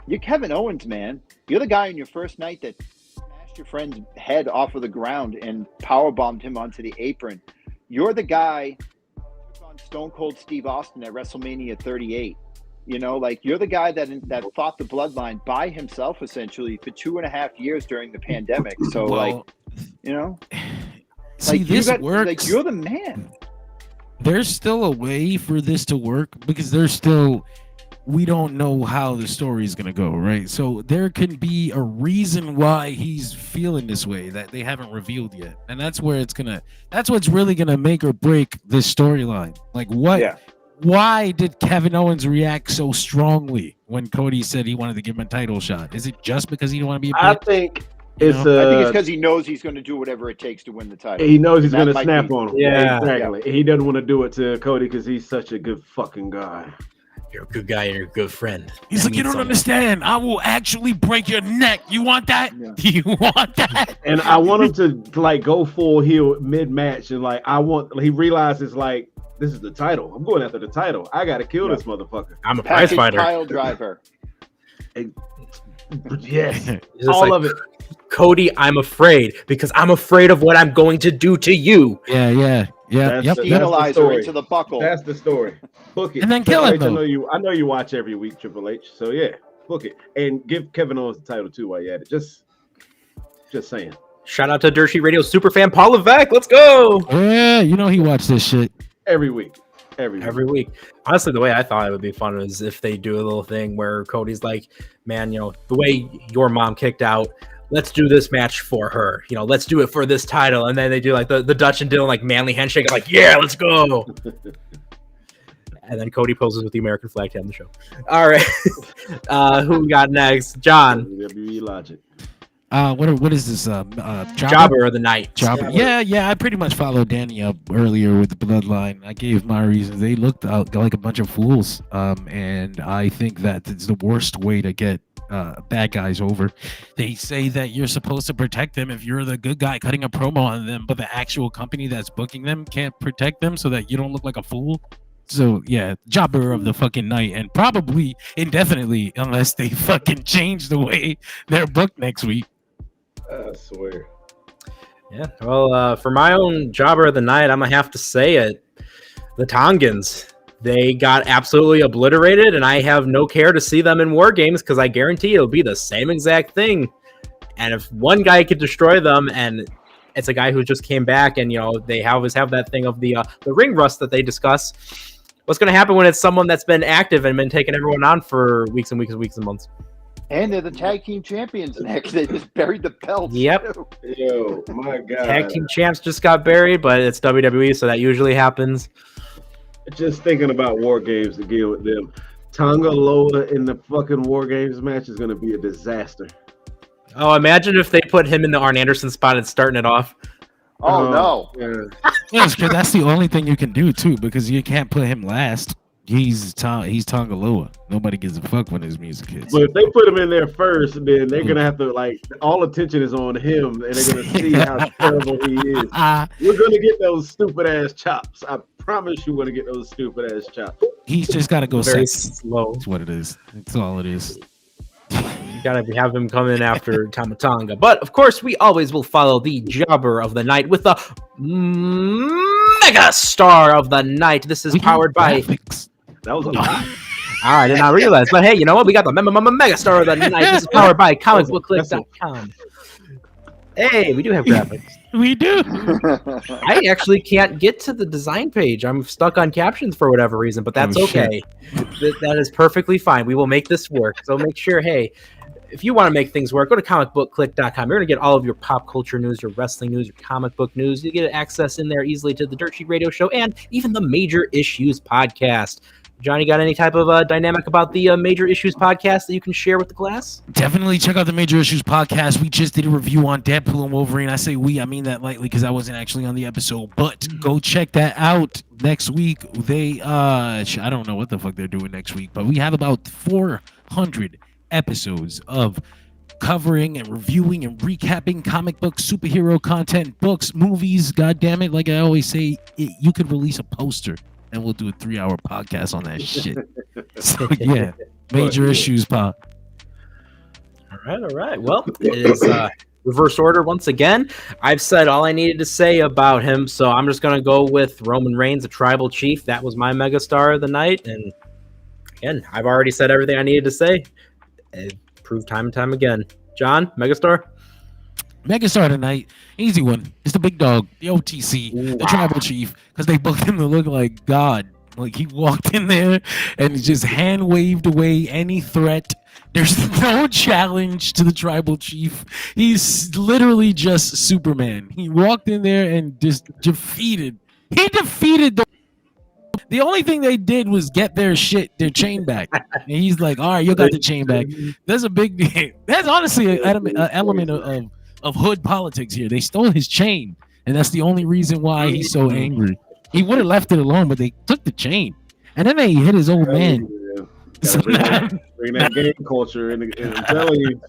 you're Kevin Owens, man. You're the guy on your first night that smashed your friend's head off of the ground and powerbombed him onto the apron. You're the guy who took on Stone Cold Steve Austin at WrestleMania 38. You're the guy that fought the bloodline by himself essentially for 2.5 years during the pandemic. So See, this works. Like, you're the man. There's still a way for this to work because we don't know how the story is going to go, right? So there can be a reason why he's feeling this way that they haven't revealed yet. And that's what's really going to make or break this storyline. Like, why did Kevin Owens react so strongly when Cody said he wanted to give him a title shot? Is it just because he didn't want to be a bitch? I think it's because he knows he's going to do whatever it takes to win the title. He knows he's going to snap on him. Yeah, exactly. Yeah. He doesn't want to do it to Cody because he's such a good fucking guy. You're a good guy and you're a good friend. He's like, you don't understand. I will actually break your neck. You want that? Yeah. You want that? And I want him to like go full heel mid-match and he realizes like, this is the title. I'm going after the title. I got to kill this motherfucker. I'm a prize fighter. Pile driver. Yes. All of it. Cody, I'm afraid because I'm afraid of what I'm going to do to you. Yeah. Penalizer into the buckle. That's the story. Book it. And then kill him. I know you watch every week, Triple H. So yeah. Book it. And give Kevin Owens the title too while you're at it. Just saying. Shout out to Dirt Sheet Radio superfan Paul Levesque. Let's go. Yeah, you know he watched this shit. Every week. Every week. Honestly, the way I thought it would be fun is if they do a little thing where Cody's like, man, you know, the way your mom kicked out, let's do this match for her. You know, let's do it for this title. And then they do like the Dutch and Dylan like manly handshake. Like, yeah, let's go. And then Cody poses with the American flag to end the show. All right. Who we got next? John. WWE Logic. What is this? Jobber of the night. Jobber. Yeah. I pretty much followed Danny up earlier with the Bloodline. I gave my reasons. They looked out like a bunch of fools. And I think that it's the worst way to get bad guys over. They say that you're supposed to protect them if you're the good guy cutting a promo on them, but the actual company that's booking them can't protect them so that you don't look like a fool. So yeah, jobber of the fucking night, and probably indefinitely unless they fucking change the way they're booked next week. I swear. Yeah. Well, for my own jobber of the night, I'm gonna have to say it. The Tongans. They got absolutely obliterated, and I have no care to see them in War Games because I guarantee it'll be the same exact thing. And if one guy could destroy them, and it's a guy who just came back, and you know they always have that thing of the ring rust that they discuss. What's going to happen when it's someone that's been active and been taking everyone on for weeks and weeks and weeks and months? And they're the tag team champions next. They just buried the belts. Yep. Too. Yo, my God. Tag team champs just got buried, but it's WWE, so that usually happens. Just thinking about War Games to deal with them. Tonga Loa in the fucking War Games match is going to be a disaster. Oh, imagine if they put him in the Arn Anderson spot and starting it off. Oh, no. Yeah. Yes, because that's the only thing you can do too, because you can't put him last. He's Tongaloa. Nobody gives a fuck when his music hits. But if they put him in there first, then they're gonna have to like all attention is on him, and they're gonna see how terrible he is. We're gonna get those stupid ass chops. I promise you, we're gonna get those stupid ass chops. He's just got to go Very second. slow. That's what it is. That's all it is. You gotta have him come in after Tamatonga. But of course, we always will follow the jobber of the night with the mega star of the night. This is powered by. That was a lot. I did not realize, but hey, you know what? We got the mega star of the night. This is powered by comicbookclick.com. Hey, we do have graphics. We do. I actually can't get to the design page. I'm stuck on captions for whatever reason, but that's okay. That is perfectly fine. We will make this work. So make sure, hey, if you want to make things work, go to comicbookclick.com. You're going to get all of your pop culture news, your wrestling news, your comic book news. You get access in there easily to the Dirt Sheet Radio Show and even the Major Issues podcast. Johnny, got any type of dynamic about the Major Issues podcast that you can share with the class? Definitely check out the Major Issues podcast. We just did a review on Deadpool and Wolverine. I say we, I mean that lightly because I wasn't actually on the episode. But go check that out next week. They, I don't know what the fuck they're doing next week, but we have about 400 episodes of covering and reviewing and recapping comic books, superhero content, books, movies. God damn it! Like I always say, you could release a poster and we'll do a 3-hour podcast on that shit. So yeah, Major Issues pod. All right. Well, it is reverse order once again. I've said all I needed to say about him, so I'm just gonna go with Roman Reigns, the tribal chief. That was my megastar of the night, and again, I've already said everything I needed to say. It proved time and time again. John, megastar. Megastar tonight, easy one. It's the big dog, the OTC, the tribal chief, because they booked him to look like God. Like he walked in there and just hand waved away any threat. There's no challenge to the tribal chief. He's literally just Superman. He walked in there and just defeated. He defeated the only thing they did was get their chain back. And he's like, all right, you got the chain back. That's honestly an element of hood politics here. They stole his chain, and that's the only reason why he's so angry. He would have left it alone, but they took the chain, and then they hit his old man. So bring that game culture in. I'm telling you.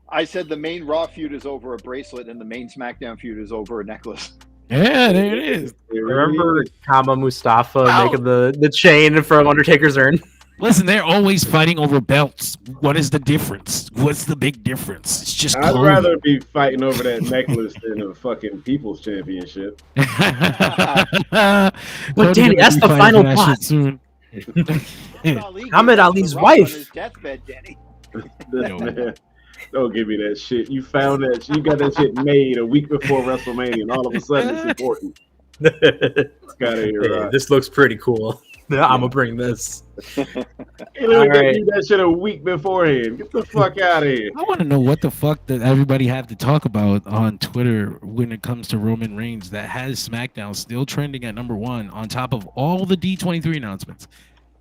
I said the main Raw feud is over a bracelet, and the main SmackDown feud is over a necklace. Yeah, there it is. Remember Kama Mustafa making the chain from Undertaker's urn? Listen, they're always fighting over belts. What is the difference? What's the big difference? It's just I'd rather be fighting over that necklace than a fucking People's Championship. But Danny, that's the final plot. Muhammad Ali's wife. On his deathbed, Danny. Man, don't give me that shit. You found that. You got that shit made a week before WrestleMania, and all of a sudden it's important. This looks pretty cool. I'm gonna bring this. Hey, look, right. That shit a week beforehand. Get the fuck out of here. I want to know what the fuck that everybody have to talk about on Twitter when it comes to Roman Reigns that has SmackDown still trending at #1 on top of all the D23 announcements.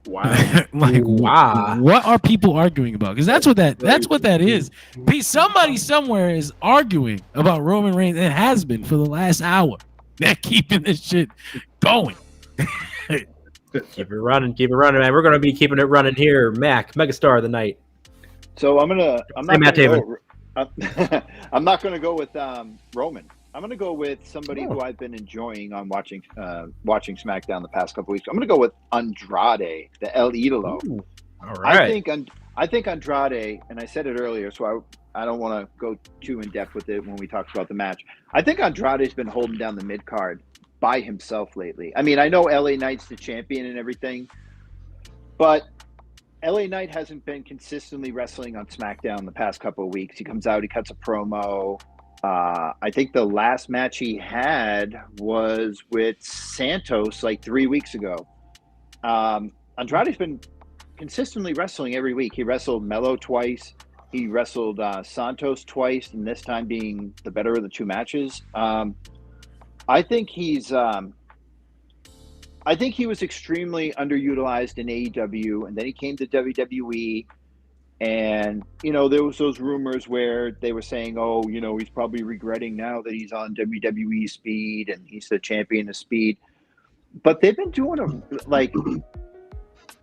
Wow. Wow. What are people arguing about? Because that's what that is. Somebody somewhere is arguing about Roman Reigns and has been for the last hour. They're keeping this shit going. Keep it running, man. We're gonna be keeping it running here. Mac, Megastar of the night. So I'm not gonna go with Roman. I'm gonna go with somebody who I've been enjoying on watching SmackDown the past couple weeks. I'm gonna go with Andrade, the El Idolo. Ooh, all right. I think Andrade, and I said it earlier, so I don't want to go too in depth with it when we talk about the match. I think Andrade's been holding down the mid card by himself lately. I mean, I know LA Knight's the champion and everything, but LA Knight hasn't been consistently wrestling on SmackDown the past couple of weeks. He comes out, he cuts a promo. I think the last match he had was with Santos like 3 weeks ago. Andrade's been consistently wrestling every week. He wrestled Melo twice. He wrestled Santos twice, and this time being the better of the two matches. I think he was extremely underutilized in AEW, and then he came to WWE. And, there was those rumors where they were saying, he's probably regretting now that he's on WWE Speed and he's the champion of Speed. But they've been doing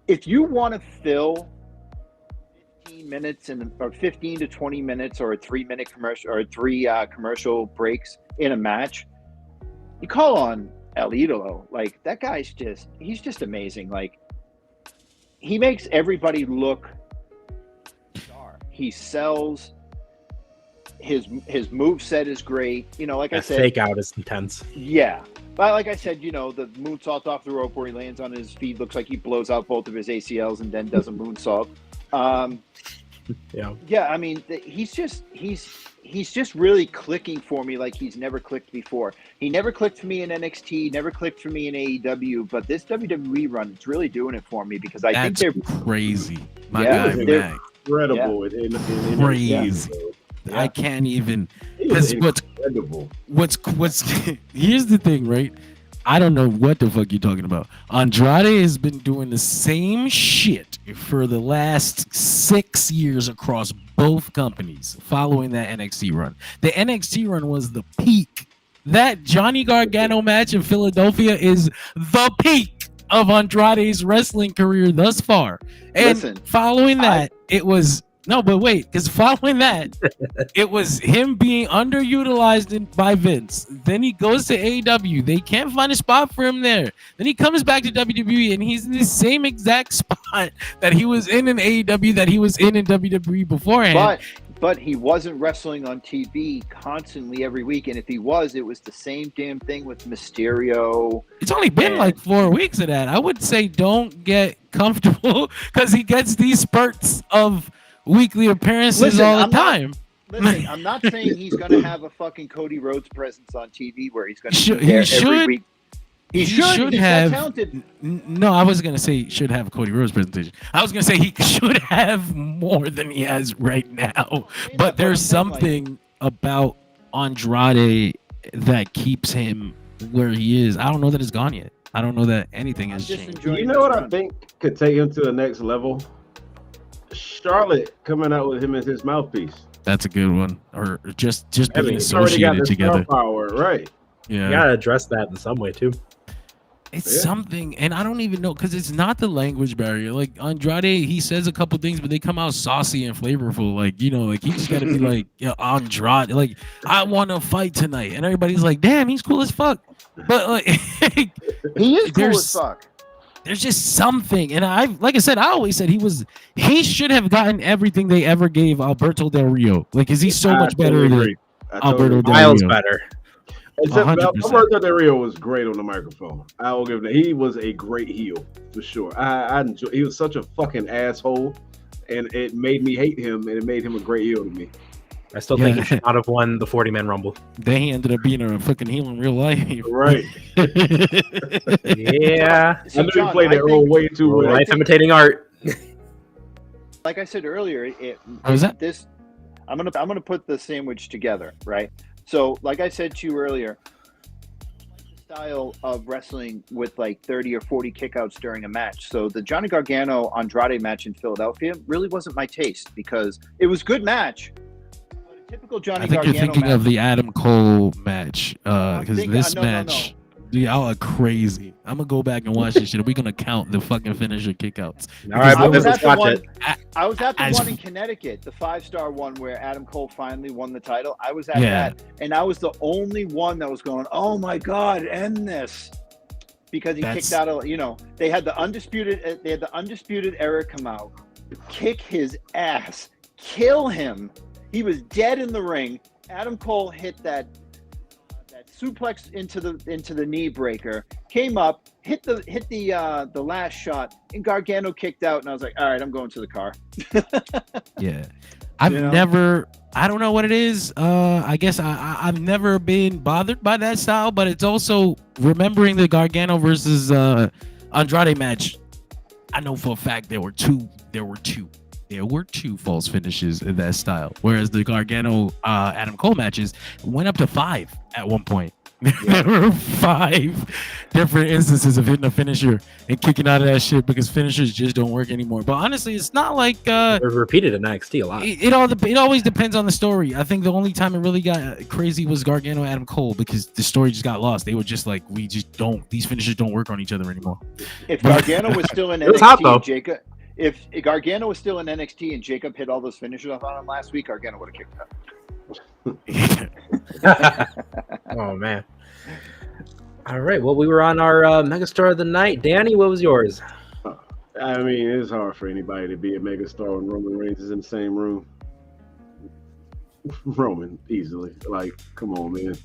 if you want to fill 15 minutes or 15 to 20 minutes or a 3-minute commercial or three commercial breaks in a match, you call on El Idolo. Like, that guy's he's just amazing. Like, he makes everybody look. He sells. His moveset is great. I said, fake out is intense. Yeah. But like I said, the moonsault off the rope where he lands on his feet looks like he blows out both of his ACLs and then does a moonsault. Yeah. I mean, he's just really clicking for me like he's never clicked before. He never clicked for me in NXT, never clicked for me in AEW, but this WWE run, it's really doing it for me because I think they're crazy. My guy, Mac. Incredible. Yeah. Crazy. I can't even. Because what's here's the thing, right? I don't know what the fuck you're talking about. Andrade has been doing the same shit for the last 6 years across both companies following that NXT run. The NXT run was the peak. That Johnny Gargano match in Philadelphia is the peak of Andrade's wrestling career thus far. And following that, it was him being underutilized by Vince. Then he goes to AEW. They can't find a spot for him there. Then he comes back to WWE and he's in the same exact spot that he was in AEW that he was in WWE beforehand. But he wasn't wrestling on TV constantly every week. And if he was, it was the same damn thing with Mysterio. It's only been like 4 weeks of that. I would say don't get comfortable because he gets these spurts of weekly appearances all the time. I'm not saying he's going to have a fucking Cody Rhodes presence on TV where he's going to be there every week. He should have. Talented. No, I wasn't going to say he should have a Cody Rhodes presentation. I was going to say he should have more than he has right now. But there's something about Andrade that keeps him where he is. I don't know that it's gone yet. I don't know that anything has changed. You know what I think could take him to the next level? Charlotte coming out with him as his mouthpiece. That's a good one. Or just being associated together. Power, right? Yeah. You gotta address that in some way too. It's something, and I don't even know because it's not the language barrier. Like Andrade, he says a couple things, but they come out saucy and flavorful. Like he just got to be like, Andrade, like I want to fight tonight, and everybody's like, damn, he's cool as fuck. But like, he is cool as fuck. There's just something, and I always said he should have gotten everything they ever gave Alberto Del Rio. Like, is he so much better than Alberto Del Rio? Miles better. Except 100%. Alberto Del Rio was great on the microphone. I will give him that. He was a great heel for sure. I enjoy. He was such a fucking asshole, and it made me hate him, and it made him a great heel to me. I still think he should not have won the 40-man Rumble. Then he ended up being a fucking heel in real life. Right. Yeah. I knew he played that role way too well. Life imitating art. Like I said earlier, I'm gonna put the sandwich together, right? So, like I said to you earlier, the style of wrestling with like 30 or 40 kickouts during a match. So the Johnny Gargano Andrade match in Philadelphia really wasn't my taste because it was a good match. But a typical Johnny I think Gargano you're thinking match, of the Adam Cole match because this match. Dude, y'all are crazy. I'm gonna go back and watch this shit. We're gonna count the fucking finisher kickouts. All right, I was let's watch it. I was at the one in Connecticut, the 5-star one where Adam Cole finally won the title. I was at that, and I was the only one that was going, "Oh my God, end this!" Because he kicked out of, they had the undisputed era come out, kick his ass, kill him. He was dead in the ring. Adam Cole hit that suplex into the knee breaker, came up, hit the last shot, and Gargano kicked out, and I was like, all right, I'm going to the car. Yeah. I don't know what it is. I guess I've never been bothered by that style, but it's also remembering the Gargano versus Andrade match. I know for a fact there were two false finishes in that style, whereas the Gargano Adam Cole matches went up to 5 at one point. There were 5 different instances of hitting a finisher and kicking out of that shit because finishers just don't work anymore. But honestly, it's not like they're repeated in NXT a lot. It always depends on the story. I think the only time it really got crazy was Gargano Adam Cole because the story just got lost. They were just like, these finishers don't work on each other anymore. If Gargano was still in NXT, Jacob. If Gargano was still in NXT and Jacob hit all those finishers on him last week, Gargano would have kicked out. Oh man! All right. Well, we were on our megastar of the night. Danny, what was yours? I mean, it's hard for anybody to be a megastar when Roman Reigns is in the same room. Roman, easily. Like, come on, man.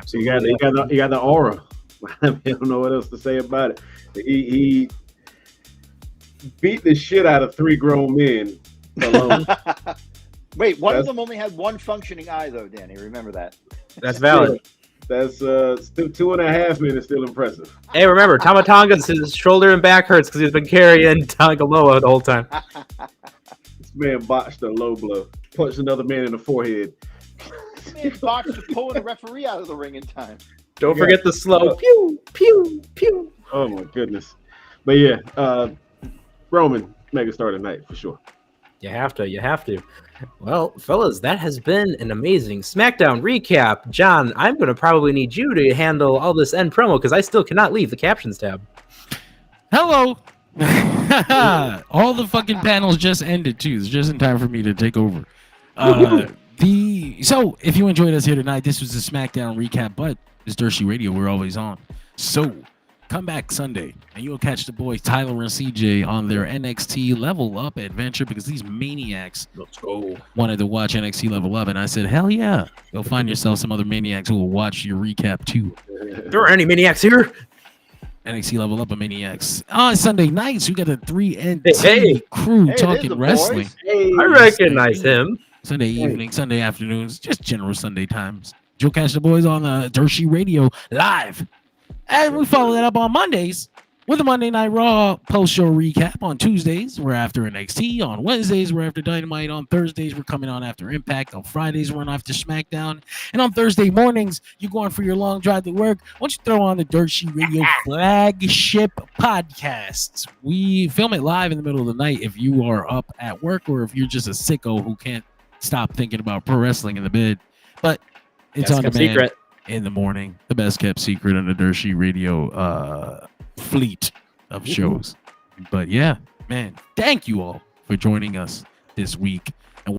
So you got the aura. I don't know what else to say about it. He beat the shit out of 3 grown men alone. Wait, one of them only had one functioning eye, though, Danny. Remember that. That's valid. That's still 2.5 minutes. Still impressive. Hey, remember, Tama Tonga's his shoulder and back hurts because he's been carrying Tangaloa the whole time. This man botched a low blow, punched another man in the forehead. This man botched pulling a referee out of the ring in time. Don't forget the slow pew pew pew. Oh my goodness! But yeah, Roman megastar tonight for sure. You have to. Well, fellas, that has been an amazing SmackDown recap. John, I'm going to probably need you to handle all this end promo because I still cannot leave the captions tab. Hello. All the fucking panels just ended too. It's just in time for me to take over. So if you enjoyed us here tonight, this was the SmackDown recap, but it's Dershi Radio. We're always on. So come back Sunday, and you'll catch the boys Tyler and CJ on their NXT Level Up adventure because these maniacs wanted to watch NXT Level Up, and I said, hell yeah. You'll find yourself some other maniacs who will watch your recap too. There aren't any maniacs here. NXT Level Up and maniacs. On Sunday nights, we got a 3NT crew talking wrestling. I recognize him. Sunday evening, Sunday afternoons, just general Sunday times. You'll catch the boys on the Dershi Radio live. And we follow that up on Mondays with a Monday Night Raw post-show recap. On Tuesdays, we're after NXT. On Wednesdays, we're after Dynamite. On Thursdays, we're coming on after Impact. On Fridays, we're on after SmackDown. And on Thursday mornings, you're going for your long drive to work. Why don't you throw on the Dershi Radio flagship podcasts? We film it live in the middle of the night if you are up at work or if you're just a sicko who can't stop thinking about pro wrestling in the bed. But it's on demand. Secret. In the morning, the best kept secret on the Dershi Radio fleet of shows. But yeah, man, thank you all for joining us this week.